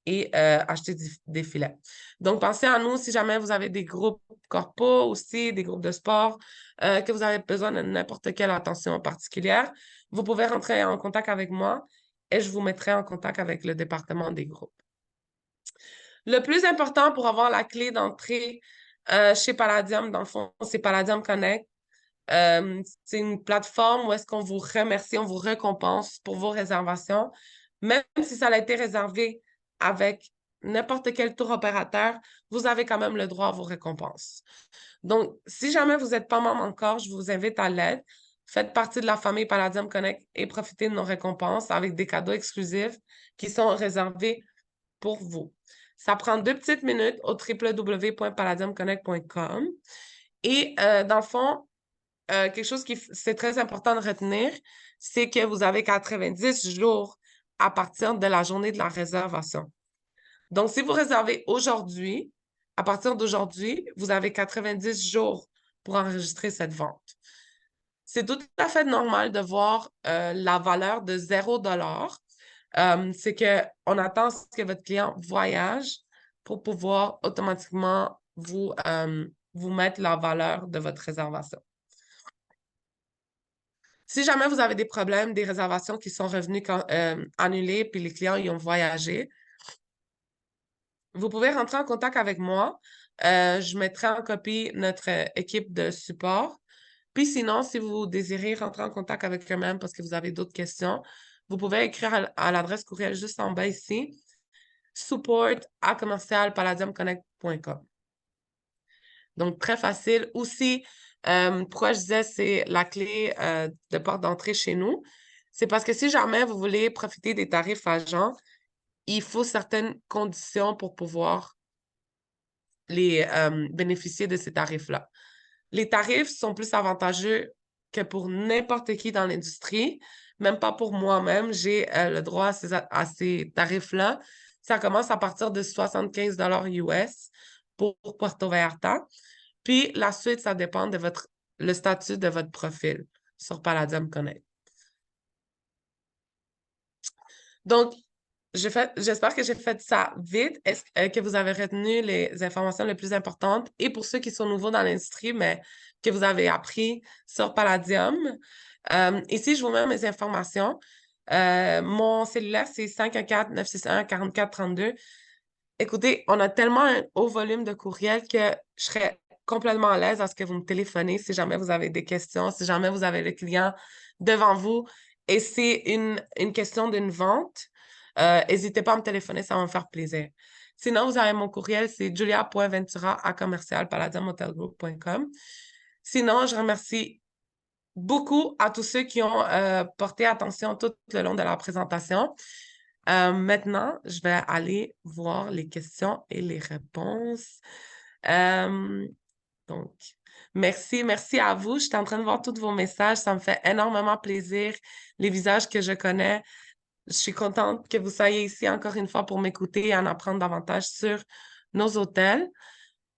et acheter des filets. Donc, pensez à nous si jamais vous avez des groupes corpo aussi, des groupes de sport, que vous avez besoin de n'importe quelle attention particulière. Vous pouvez rentrer en contact avec moi et je vous mettrai en contact avec le département des groupes. Le plus important pour avoir la clé d'entrée chez Palladium, dans le fond, c'est Palladium Connect. C'est une plateforme où est-ce qu'on vous remercie, on vous récompense pour vos réservations. Même si ça a été réservé avec n'importe quel tour opérateur, vous avez quand même le droit à vos récompenses. Donc, si jamais vous n'êtes pas membre encore, je vous invite à l'aide. Faites partie de la famille Palladium Connect et profitez de nos récompenses avec des cadeaux exclusifs qui sont réservés pour vous. Ça prend 2 petites minutes au www.palladiumconnect.com. Et dans le fond, quelque chose qui c'est très important de retenir, c'est que vous avez 90 jours à partir de la journée de la réservation. Donc, si vous réservez aujourd'hui, à partir d'aujourd'hui, vous avez 90 jours pour enregistrer cette vente. C'est tout à fait normal de voir la valeur de 0 $. C'est qu'on attend à ce que votre client voyage pour pouvoir automatiquement vous mettre la valeur de votre réservation. Si jamais vous avez des problèmes, des réservations qui sont revenues annulées, puis les clients y ont voyagé, vous pouvez rentrer en contact avec moi. Je mettrai en copie notre équipe de support. Puis sinon, si vous désirez rentrer en contact avec eux-mêmes parce que vous avez d'autres questions, vous pouvez écrire à l'adresse courriel juste en bas ici, support@commercialpalladiumconnect.com. Donc, très facile. Aussi, pourquoi je disais c'est la clé de porte d'entrée chez nous, c'est parce que si jamais vous voulez profiter des tarifs agents, il faut certaines conditions pour pouvoir les bénéficier de ces tarifs-là. Les tarifs sont plus avantageux que pour n'importe qui dans l'industrie. Même pas pour moi-même, j'ai le droit à ces tarifs-là. Ça commence à partir de 75 $ US pour Puerto Vallarta. Puis la suite, ça dépend de le statut de votre profil sur Palladium Connect. Donc, j'espère que j'ai fait ça vite. Est-ce que vous avez retenu les informations les plus importantes? Et pour ceux qui sont nouveaux dans l'industrie, mais que vous avez appris sur Palladium. Ici, je vous mets mes informations. Mon cellulaire, c'est 514-961-4432. Écoutez, on a tellement un haut volume de courriels que je serais complètement à l'aise à ce que vous me téléphonez si jamais vous avez des questions, si jamais vous avez le client devant vous et c'est une question d'une vente. N'hésitez pas à me téléphoner, ça va me faire plaisir. Sinon, vous avez mon courriel, c'est julia.ventura@commercialpalladiumhotelgroup.com. Sinon, je remercie beaucoup à tous ceux qui ont porté attention tout le long de la présentation. Maintenant, je vais aller voir les questions et les réponses. Euh, donc, merci à vous. Je suis en train de voir tous vos messages. Ça me fait énormément plaisir. Les visages que je connais. Je suis contente que vous soyez ici encore une fois pour m'écouter et en apprendre davantage sur nos hôtels.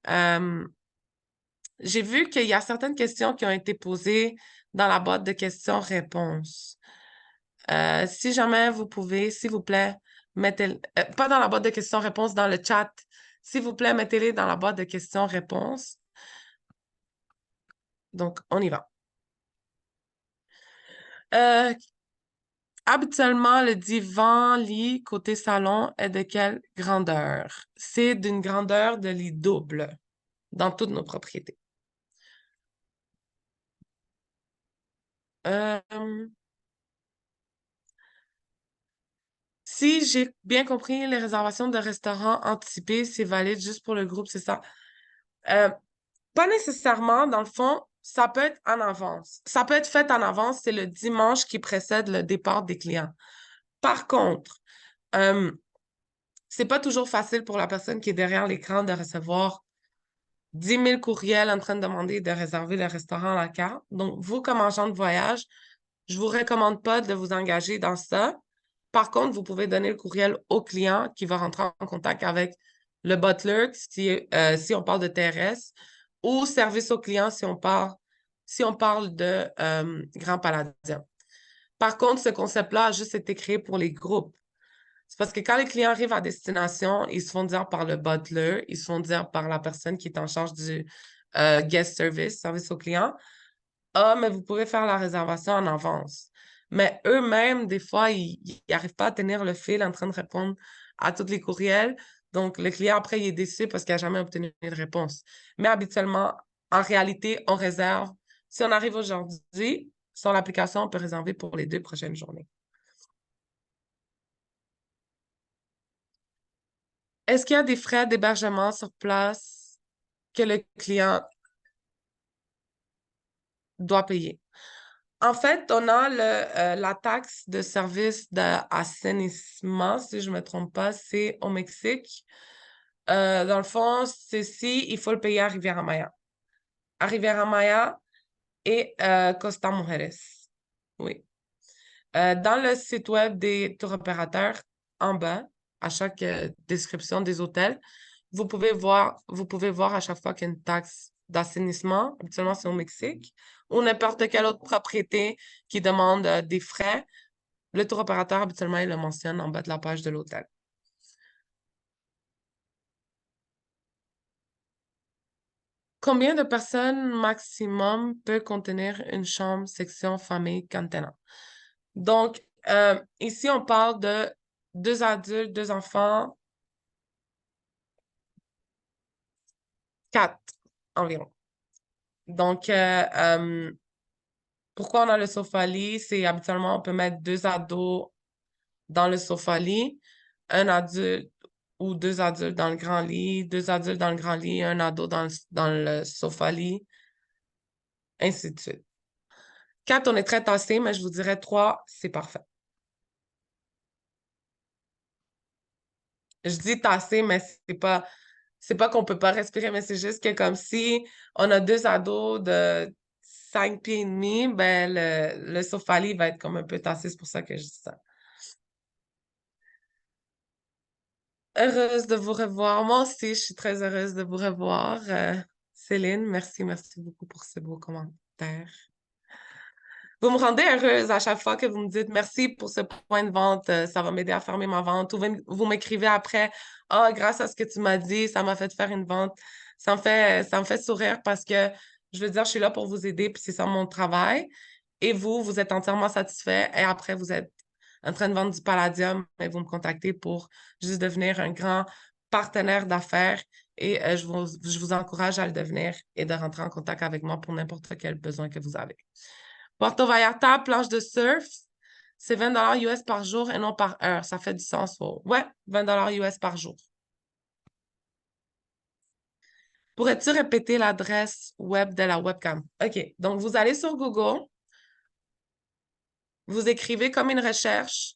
Euh, j'ai vu qu'il y a certaines questions qui ont été posées dans la boîte de questions-réponses. Si jamais vous pouvez, s'il vous plaît, mettez pas dans la boîte de questions-réponses, dans le chat. S'il vous plaît, mettez-les dans la boîte de questions-réponses. Donc, on y va. Euh, Habituellement, le divan-lit côté salon est de quelle grandeur? C'est d'une grandeur de lit double dans toutes nos propriétés. Euh, Si j'ai bien compris, les réservations de restaurants anticipées, c'est valide juste pour le groupe, c'est ça? Euh, Pas nécessairement, dans le fond, ça peut être en avance. Ça peut être fait en avance, c'est le dimanche qui précède le départ des clients. Par contre, euh, c'est pas toujours facile pour la personne qui est derrière l'écran de recevoir 10 000 courriels en train de demander de réserver le restaurant à la carte. Donc, vous, comme agent de voyage, je vous recommande pas de vous engager dans ça. Par contre, vous pouvez donner le courriel au client qui va rentrer en contact avec le butler si on parle de TRS ou service au client si on parle de Grand Paladien. Par contre, ce concept-là a juste été créé pour les groupes. C'est parce que quand les clients arrivent à destination, ils se font dire par le butler, ils se font dire par la personne qui est en charge du guest service, service au client. Ah, mais vous pouvez faire la réservation en avance. Mais eux-mêmes, des fois, ils n'arrivent pas à tenir le fil en train de répondre à tous les courriels. Donc, le client, après, il est déçu parce qu'il n'a jamais obtenu de réponse. Mais habituellement, en réalité, on réserve. Si on arrive aujourd'hui, sur l'application, on peut réserver pour les 2 prochaines journées. Est-ce qu'il y a des frais d'hébergement sur place que le client doit payer? En fait, on a la taxe de service d'assainissement, si je ne me trompe pas, c'est au Mexique. Dans le fond, ceci, il faut le payer à Riviera-Maya. À Riviera-Maya et Costa Mujeres. Oui. Dans le site web des tour opérateurs, en bas, à chaque description des hôtels, vous pouvez voir à chaque fois qu'il y a une taxe d'assainissement, habituellement c'est au Mexique, ou n'importe quelle autre propriété qui demande des frais. Le tour opérateur, habituellement, il le mentionne en bas de la page de l'hôtel. Combien de personnes maximum peut contenir une chambre section famille contenant? Donc, ici, on parle de 2 adultes, 2 enfants, 4 environ. Donc, pourquoi on a le sofa-lit? C'est habituellement, on peut mettre 2 ados dans le sofa-lit, un adulte ou 2 adultes dans le grand lit, 2 adultes dans le grand lit, un ado dans le sofa-lit, ainsi de suite. 4, on est très tassé, mais je vous dirais 3, c'est parfait. Je dis tassé, mais c'est pas qu'on peut pas respirer, mais c'est juste que comme si on a 2 ados de 5 pieds et demi, ben le sofa-lit va être comme un peu tassé, c'est pour ça que je dis ça. Heureuse de vous revoir. Moi aussi, je suis très heureuse de vous revoir. Céline, merci beaucoup pour ce beau commentaire. Vous me rendez heureuse à chaque fois que vous me dites merci pour ce point de vente, ça va m'aider à fermer ma vente. Ou vous m'écrivez après, ah, grâce à ce que tu m'as dit, ça m'a fait faire une vente. Ça me fait sourire parce que je veux dire, je suis là pour vous aider, puis c'est ça mon travail. Et vous êtes entièrement satisfait et après, vous êtes en train de vendre du palladium, mais vous me contactez pour juste devenir un grand partenaire d'affaires et je vous encourage à le devenir et de rentrer en contact avec moi pour n'importe quel besoin que vous avez. Puerto Vallarta, planche de surf, c'est 20 $ US par jour et non par heure. Ça fait du sens. Ouais, 20 $ US par jour. Pourrais-tu répéter l'adresse web de la webcam? OK. Donc, vous allez sur Google, vous écrivez comme une recherche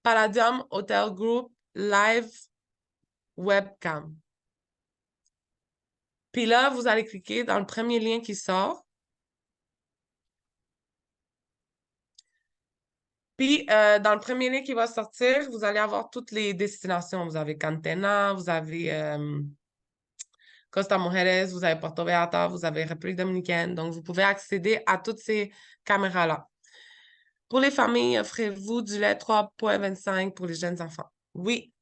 Palladium Hotel Group Live Webcam. Puis là, vous allez cliquer dans le premier lien qui sort. Puis, dans le premier lien qui va sortir, vous allez avoir toutes les destinations. Vous avez Cantena, vous avez Costa Mujeres, vous avez Puerto Vallarta, vous avez République dominicaine. Donc, vous pouvez accéder à toutes ces caméras-là. Pour les familles, offrez-vous du lait 3,25 pour les jeunes enfants? Oui,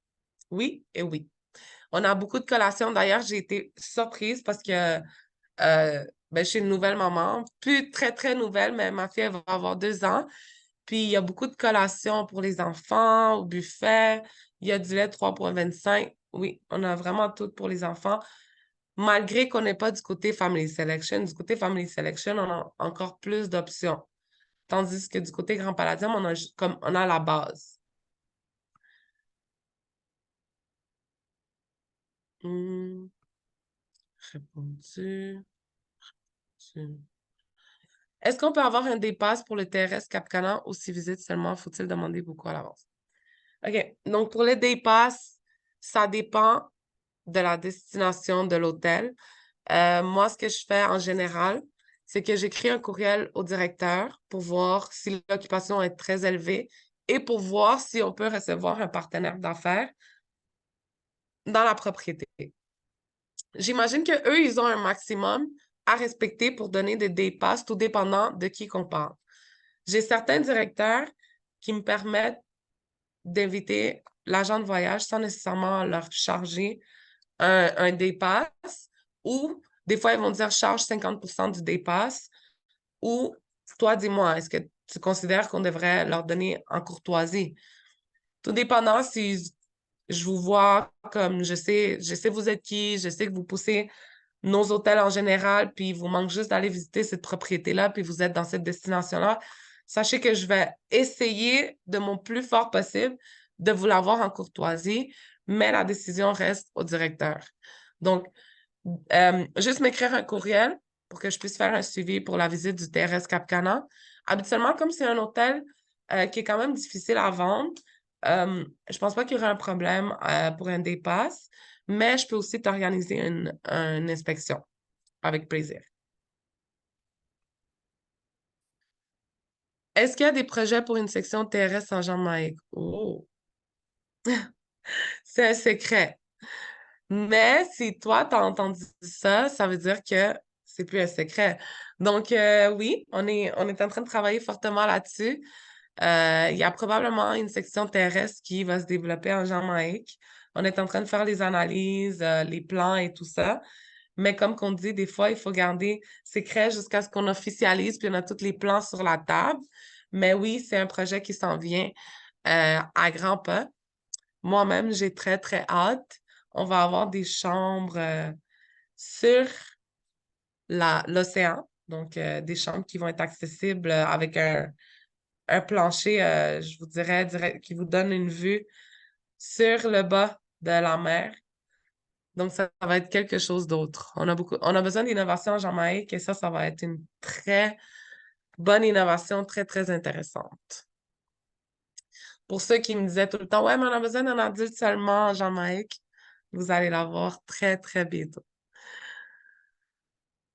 oui et oui. On a beaucoup de collations. D'ailleurs, j'ai été surprise parce que ben, je suis une nouvelle maman. Plus très, très nouvelle, mais ma fille elle va avoir 2 ans. Puis, il y a beaucoup de collations pour les enfants, au buffet. Il y a du lait 3,25. Oui, on a vraiment tout pour les enfants. Malgré qu'on n'est pas du côté Family Selection. Du côté Family Selection, on a encore plus d'options. Tandis que du côté Grand Palladium, comme, on a la base. Hmm, répondu. Est-ce qu'on peut avoir un dépasse pour le TRS Cap-Canan ou si visite seulement, faut-il demander beaucoup à l'avance? OK. Donc, pour le dépasse, ça dépend de la destination de l'hôtel. Moi, ce que je fais en général, c'est que j'écris un courriel au directeur pour voir si l'occupation est très élevée et pour voir si on peut recevoir un partenaire d'affaires dans la propriété. J'imagine qu'eux, ils ont un maximum à respecter pour donner des dépasses, tout dépendant de qui qu'on parle. J'ai certains directeurs qui me permettent d'inviter l'agent de voyage sans nécessairement leur charger un dépasse ou des fois, ils vont dire charge 50% du dépasse ou toi, dis-moi, est-ce que tu considères qu'on devrait leur donner en courtoisie? Tout dépendant si je vous vois comme je sais vous êtes qui, je sais que vous poussez nos hôtels en général, puis il vous manque juste d'aller visiter cette propriété-là, puis vous êtes dans cette destination-là, sachez que je vais essayer de mon plus fort possible de vous l'avoir en courtoisie, mais la décision reste au directeur. Donc, juste m'écrire un courriel pour que je puisse faire un suivi pour la visite du TRS Cap-Cana. Habituellement, comme c'est un hôtel qui est quand même difficile à vendre, je pense pas qu'il y aura un problème pour un dépasse, mais je peux aussi t'organiser une inspection avec plaisir. Est-ce qu'il y a des projets pour une section TRS en Jamaïque? Oh, c'est un secret. Mais si toi, tu as entendu ça, ça veut dire que c'est plus un secret. Donc, oui, on est en train de travailler fortement là-dessus. Il y a probablement une section terrestre qui va se développer en Jamaïque. On est en train de faire les analyses, les plans et tout ça. Mais comme qu'on dit, des fois, il faut garder secret jusqu'à ce qu'on officialise, puis on a tous les plans sur la table. Mais oui, c'est un projet qui s'en vient à grands pas. Moi-même, j'ai très, très hâte. On va avoir des chambres sur l'océan, donc des chambres qui vont être accessibles avec un plancher, je vous dirais, qui vous donne une vue sur le bas de la mer. Donc, ça va être quelque chose d'autre. On a besoin d'innovation en Jamaïque et ça va être une très bonne innovation, très, très intéressante. Pour ceux qui me disaient tout le temps, ouais, mais on a besoin d'un adulte seulement en Jamaïque, vous allez l'avoir très, très bientôt.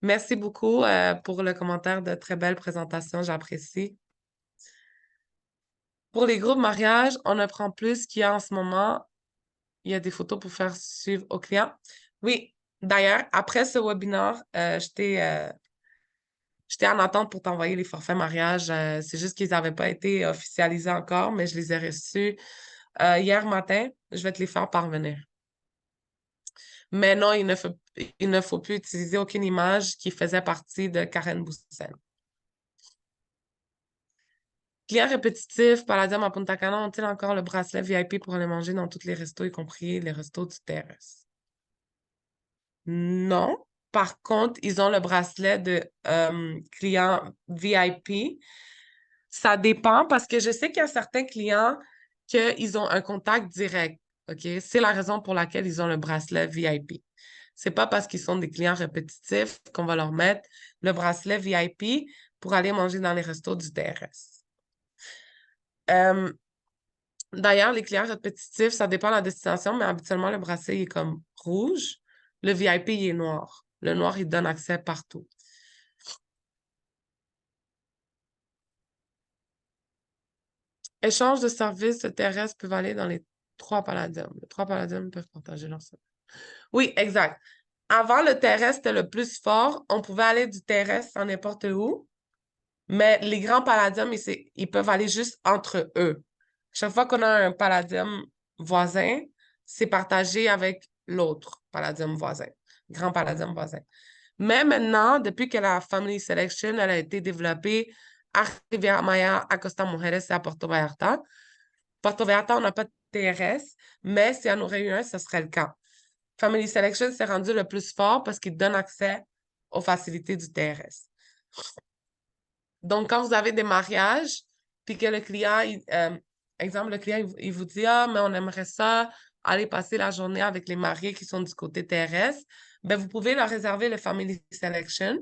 Merci beaucoup pour le commentaire de très belle présentation, j'apprécie. Pour les groupes mariage, on apprend plus qu'il y a en ce moment. Il y a des photos pour faire suivre aux clients. Oui, d'ailleurs, après ce webinaire, j'étais en attente pour t'envoyer les forfaits mariage. C'est juste qu'ils n'avaient pas été officialisés encore, mais je les ai reçus hier matin. Je vais te les faire parvenir. Mais non, il ne faut plus utiliser aucune image qui faisait partie de Karen Boussel. Client répétitif, Palladium à Punta Cana ont-ils encore le bracelet VIP pour aller manger dans tous les restos, y compris les restos du terrace? Non. Par contre, ils ont le bracelet de client VIP. Ça dépend parce que je sais qu'il y a certains clients qu'ils ont un contact direct. OK? C'est la raison pour laquelle ils ont le bracelet VIP. C'est pas parce qu'ils sont des clients répétitifs qu'on va leur mettre le bracelet VIP pour aller manger dans les restos du DRS. Euh, D'ailleurs, les clients répétitifs, ça dépend de la destination, mais habituellement, le bracelet il est comme rouge. Le VIP, il est noir. Le noir, il donne accès partout. Échange de services terrestres peuvent aller dans les trois palladiums. Les trois palladiums peuvent partager leur service. Oui, exact. Avant, le terrestre était le plus fort. On pouvait aller du terrestre à n'importe où, mais les grands palladiums, ils peuvent aller juste entre eux. Chaque fois qu'on a un palladium voisin, c'est partagé avec l'autre palladium voisin, grand palladium voisin. Mais maintenant, depuis que la Family Selection elle a été développée à Riviera Maya, à Costa Mujeres et à Puerto Vallarta, Puerto Vallarta, on n'a pas de TRS, mais si on aurait eu un, ce serait le cas. Family Selection s'est rendu le plus fort parce qu'il donne accès aux facilités du TRS. Donc, quand vous avez des mariages, puis que le client, exemple, le client, il vous dit, ah, mais on aimerait ça, aller passer la journée avec les mariés qui sont du côté terrestre, ben, vous pouvez leur réserver le Family Selection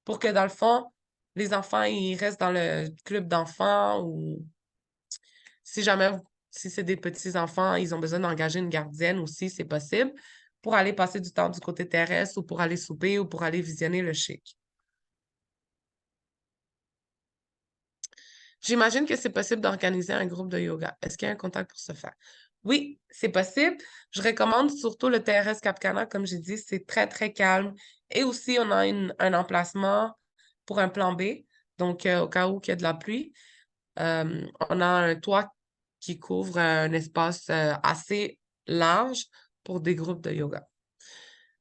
pour que, dans le fond, les enfants, ils restent dans le club d'enfants ou si jamais, si c'est des petits-enfants, ils ont besoin d'engager une gardienne aussi, c'est possible, pour aller passer du temps du côté terrestre ou pour aller souper ou pour aller visionner le chic. J'imagine que c'est possible d'organiser un groupe de yoga. Est-ce qu'il y a un contact pour ce faire? Oui, c'est possible. Je recommande surtout le TRS Cap Cana, comme j'ai dit, c'est très, très calme. Et aussi, on a un emplacement pour un plan B, donc au cas où il y a de la pluie. On a un toit qui couvre un espace assez large pour des groupes de yoga.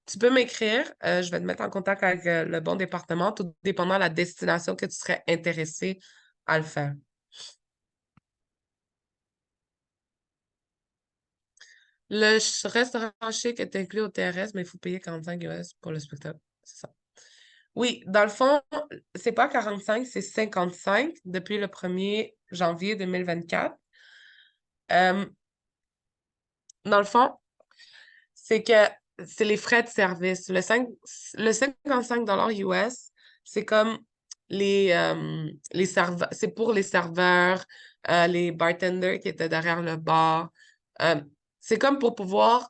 Tu peux m'écrire, je vais te mettre en contact avec le bon département, tout dépendant de la destination que tu serais intéressé à le faire. Restaurant chic est inclus au TRS, mais il faut payer 45 US pour le spectacle. C'est ça. Oui, dans le fond, c'est pas 45, c'est 55 depuis le 1er janvier 2024. Euh, Dans le fond, c'est que c'est les frais de service. Le 55 US, c'est comme les serveurs, c'est pour les serveurs, les bartenders qui étaient derrière le bar. Euh, c'est comme pour pouvoir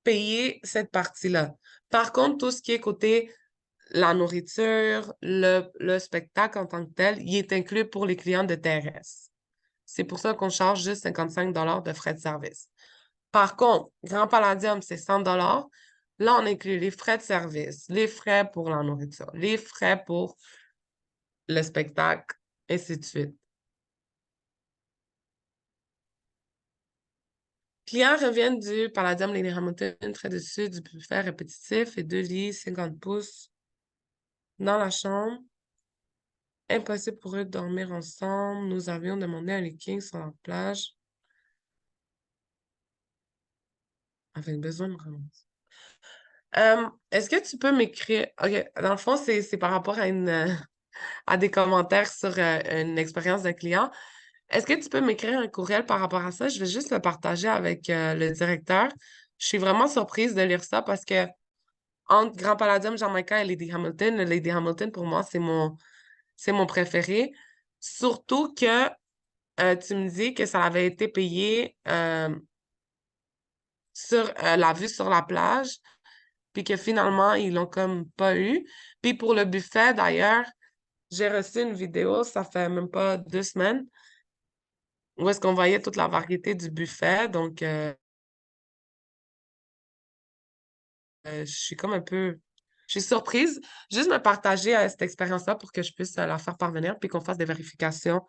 payer cette partie-là. Par contre, tout ce qui est côté la nourriture, le spectacle en tant que tel, il est inclus pour les clients de TRS. C'est pour ça qu'on charge juste 55 de frais de service. Par contre, Grand Palladium, c'est 100 Là, on inclut les frais de service, les frais pour la nourriture, les frais pour le spectacle, et ainsi de suite. Clients reviennent du Palladium Lady Hamilton, très dessus du buffet répétitif et 2 lits, 50 pouces dans la chambre. Impossible pour eux de dormir ensemble. Nous avions demandé un leaking sur la plage avec besoin de ramasse. Est-ce que tu peux m'écrire? OK, dans le fond, c'est par rapport à à des commentaires sur une expérience de client. Est-ce que tu peux m'écrire un courriel par rapport à ça? Je vais juste le partager avec le directeur. Je suis vraiment surprise de lire ça parce que entre Grand Palladium, Jamaïcain et Lady Hamilton, le Lady Hamilton, pour moi, c'est mon préféré. Surtout que tu me dis que ça avait été payé sur la vue sur la plage, puis que finalement, ils l'ont comme pas eu. Puis pour le buffet, d'ailleurs, j'ai reçu une vidéo, ça fait même pas 2 semaines, où est-ce qu'on voyait toute la variété du buffet. Donc, je suis comme un peu... Je suis surprise. Juste me partager cette expérience-là pour que je puisse la faire parvenir, puis qu'on fasse des vérifications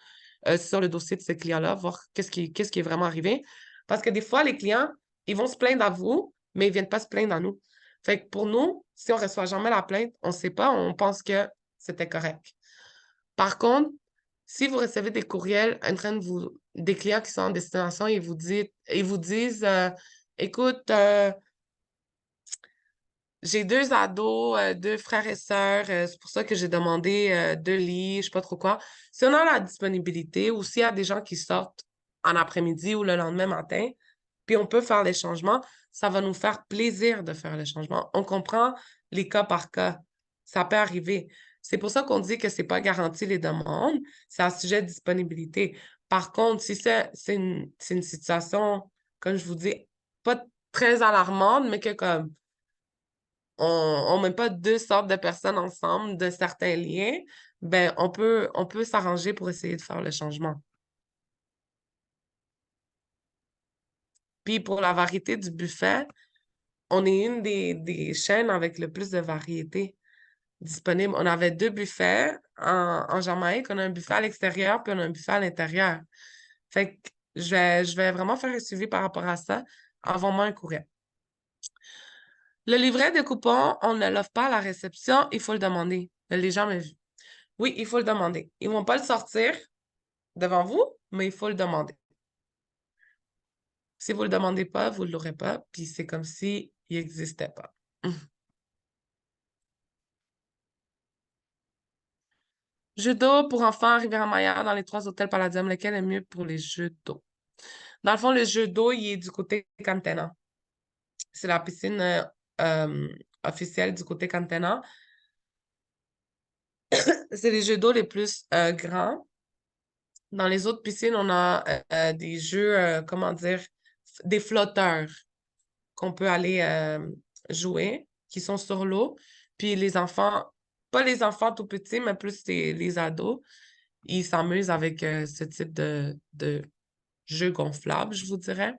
sur le dossier de ce client-là, voir qu'est-ce qui est vraiment arrivé. Parce que des fois, les clients, ils vont se plaindre à vous, mais ils viennent pas se plaindre à nous. Fait que pour nous, si on reçoit jamais la plainte, on sait pas, on pense que c'était correct. Par contre, si vous recevez des courriels en train de vous, des clients qui sont en destination et vous disent, écoute, j'ai deux ados, deux frères et sœurs, c'est pour ça que j'ai demandé deux lits, je sais pas trop quoi. Si on a la disponibilité ou s'il y a des gens qui sortent en après-midi ou le lendemain matin, puis on peut faire les changements, ça va nous faire plaisir de faire les changements. On comprend les cas par cas. Ça peut arriver. C'est pour ça qu'on dit que c'est pas garanti les demandes, c'est un sujet de disponibilité. Par contre, si c'est une situation, comme je vous dis, pas très alarmante, mais que comme on met pas deux sortes de personnes ensemble de certains liens, ben on peut s'arranger pour essayer de faire le changement. Puis pour la variété du buffet, on est une des chaînes avec le plus de variété disponible. On avait deux buffets en Jamaïque. On a un buffet à l'extérieur, puis on a un buffet à l'intérieur. Fait que je vais vraiment faire un suivi par rapport à ça. Envoie-moi un courriel. Le livret de coupons, on ne l'offre pas à la réception, il faut le demander. Je l'ai jamais vu. Oui, il faut le demander. Ils vont pas le sortir devant vous, mais il faut le demander. Si vous le demandez pas, vous ne l'aurez pas, puis c'est comme si il n'existait pas. Jeux d'eau pour enfants, Riviera-Maya, dans les trois hôtels Palladium, lequel est mieux pour les jeux d'eau? Dans le fond, le jeu d'eau, il est du côté Cantena. C'est la piscine euh, officielle du côté Cantena. C'est les jeux d'eau les plus grands. Dans les autres piscines, on a des jeux, comment dire, des flotteurs qu'on peut aller jouer, qui sont sur l'eau. Puis les enfants, pas les enfants tout petits, mais plus les ados, ils s'amusent avec ce type de jeu gonflable, je vous dirais.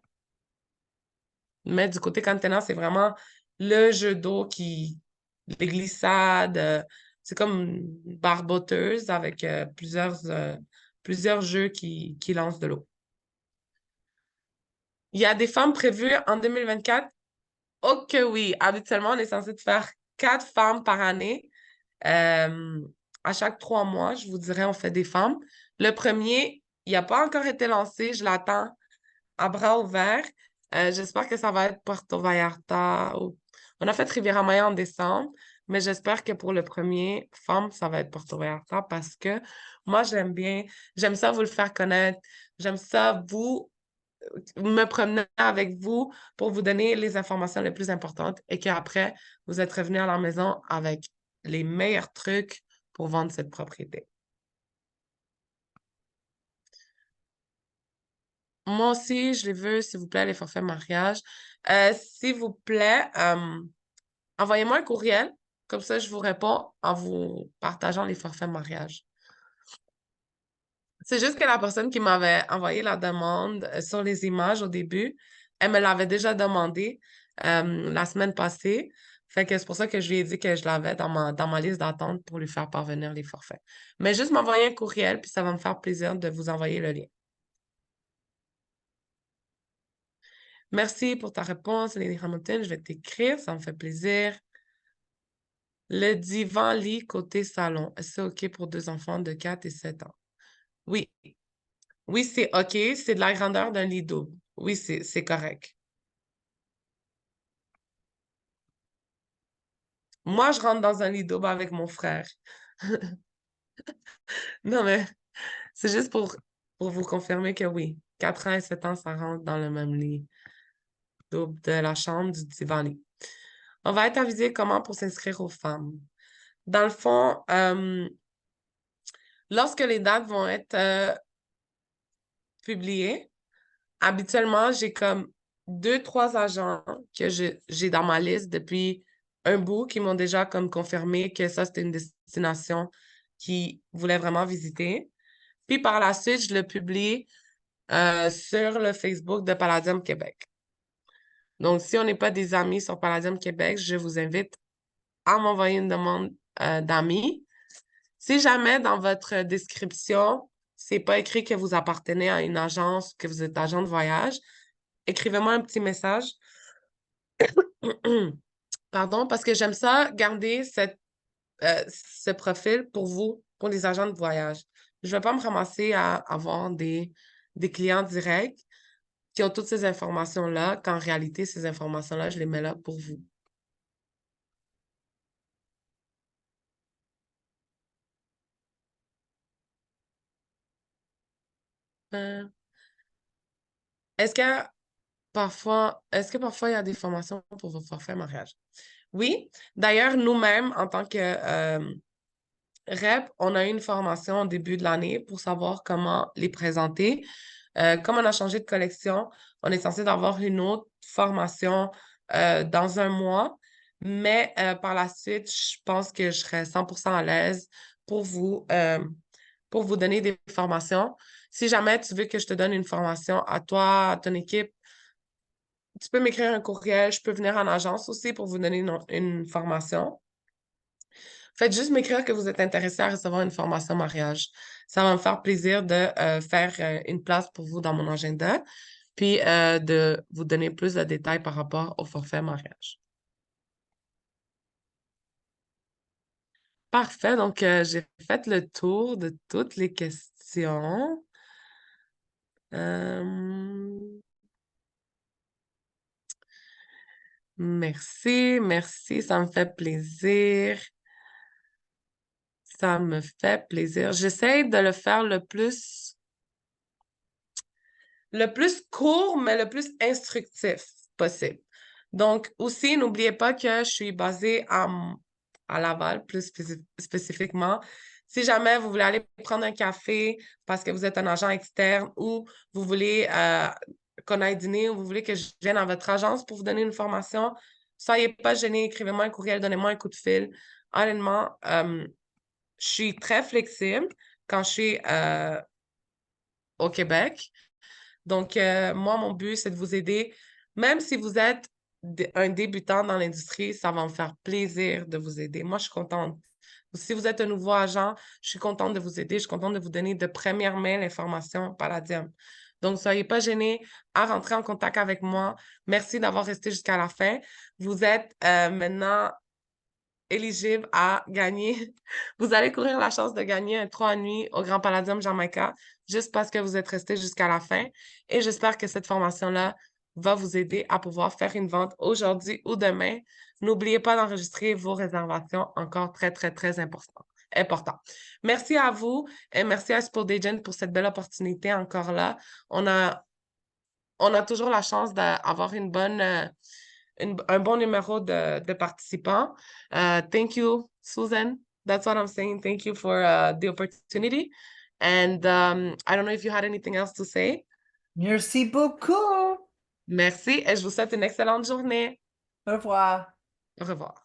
Mais du côté Cantena, c'est vraiment le jeu d'eau les glissades, c'est comme une barboteuse avec plusieurs jeux qui lancent de l'eau. Il y a des femmes prévues en 2024. Oh que oui, habituellement, on est censé faire 4 femmes par année. Euh, à chaque 3 mois, je vous dirais, on fait des femmes. Le premier, il n'a pas encore été lancé, je l'attends à bras ouverts. J'espère que ça va être Puerto Vallarta. On a fait Riviera Maya en décembre, mais j'espère que pour le premier femme, ça va être Puerto Vallarta parce que moi, j'aime ça vous le faire connaître. J'aime ça me promener avec vous pour vous donner les informations les plus importantes et qu'après, vous êtes revenu à la maison avec les meilleurs trucs pour vendre cette propriété. Moi aussi, je les veux, s'il vous plaît, les forfaits mariage. S'il vous plaît, envoyez-moi un courriel. Comme ça, je vous réponds en vous partageant les forfaits mariage. C'est juste que la personne qui m'avait envoyé la demande sur les images au début, elle me l'avait déjà demandé la semaine passée. Fait que c'est pour ça que je lui ai dit que je l'avais dans ma liste d'attente pour lui faire parvenir les forfaits. Mais juste m'envoyer un courriel, puis ça va me faire plaisir de vous envoyer le lien. Merci pour ta réponse, Lady Hamilton. Je vais t'écrire, ça me fait plaisir. Le divan-lit côté salon. Est-ce que c'est OK pour deux enfants de 4 et 7 ans? Oui. Oui, c'est OK. C'est de la grandeur d'un lit double. Oui, c'est correct. Moi, je rentre dans un lit double avec mon frère. Non, mais c'est juste pour vous confirmer que oui, 4 ans et 7 ans, ça rentre dans le même lit double de la chambre du divan-lit. On va être avisé comment pour s'inscrire aux femmes. Dans le fond, lorsque les dates vont être publiées, habituellement, j'ai comme 2, 3 agents que j'ai dans ma liste depuis un bout qui m'ont déjà comme confirmé que ça, c'était une destination qu'ils voulaient vraiment visiter. Puis par la suite, je le publie sur le Facebook de Palladium Québec. Donc, si on n'est pas des amis sur Palladium Québec, je vous invite à m'envoyer une demande d'amis. Si jamais dans votre description, c'est pas écrit que vous appartenez à une agence, que vous êtes agent de voyage, écrivez-moi un petit message. Pardon, parce que j'aime ça garder ce profil pour vous, pour les agents de voyage. Je vais pas me ramasser à avoir des clients directs qui ont toutes ces informations-là, qu'en réalité, ces informations-là, je les mets là pour vous. Euh, est-ce que parfois il y a des formations pour vos forfaits mariage? Oui. D'ailleurs, nous-mêmes, en tant que REP, on a eu une formation au début de l'année pour savoir comment les présenter. Comme on a changé de collection, on est censé avoir une autre formation dans un mois, mais par la suite, je pense que je serai 100% à l'aise pour pour vous donner des formations. Si jamais tu veux que je te donne une formation à toi, à ton équipe, tu peux m'écrire un courriel, je peux venir en agence aussi pour vous donner une formation. Faites juste m'écrire que vous êtes intéressé à recevoir une formation mariage. Ça va me faire plaisir de faire une place pour vous dans mon agenda, puis de vous donner plus de détails par rapport au forfait mariage. Parfait, donc j'ai fait le tour de toutes les questions. Euh, merci, ça me fait plaisir. Ça me fait plaisir. J'essaie de le faire le plus court, mais le plus instructif possible. Donc, aussi, n'oubliez pas que je suis basée à Laval, plus spécifiquement. Si jamais vous voulez aller prendre un café parce que vous êtes un agent externe ou vous voulez qu'on aille dîner ou vous voulez que je vienne à votre agence pour vous donner une formation, soyez pas gênés, écrivez-moi un courriel, donnez-moi un coup de fil. Honnêtement, je suis très flexible quand je suis au Québec. Donc, moi, mon but, c'est de vous aider. Même si vous êtes un débutant dans l'industrie, ça va me faire plaisir de vous aider. Moi, je suis contente. Si vous êtes un nouveau agent, je suis contente de vous aider. Je suis contente de vous donner de première main l'information Palladium. Donc, soyez pas gênés à rentrer en contact avec moi. Merci d'avoir resté jusqu'à la fin. Vous êtes maintenant éligible à gagner. Vous allez courir la chance de gagner un 3 nuits au Grand Palladium Jamaïca juste parce que vous êtes resté jusqu'à la fin. Et j'espère que cette formation-là va vous aider à pouvoir faire une vente aujourd'hui ou demain. N'oubliez pas d'enregistrer vos réservations, encore très, très, très important. Merci à vous et merci à Sport Agent pour cette belle opportunité encore là. On a, on a toujours la chance d'avoir un bon numéro de participants. Thank you, Susan. That's what I'm saying. Thank you for the opportunity. And I don't know if you had anything else to say. Merci beaucoup. Merci et je vous souhaite une excellente journée. Au revoir. Au revoir.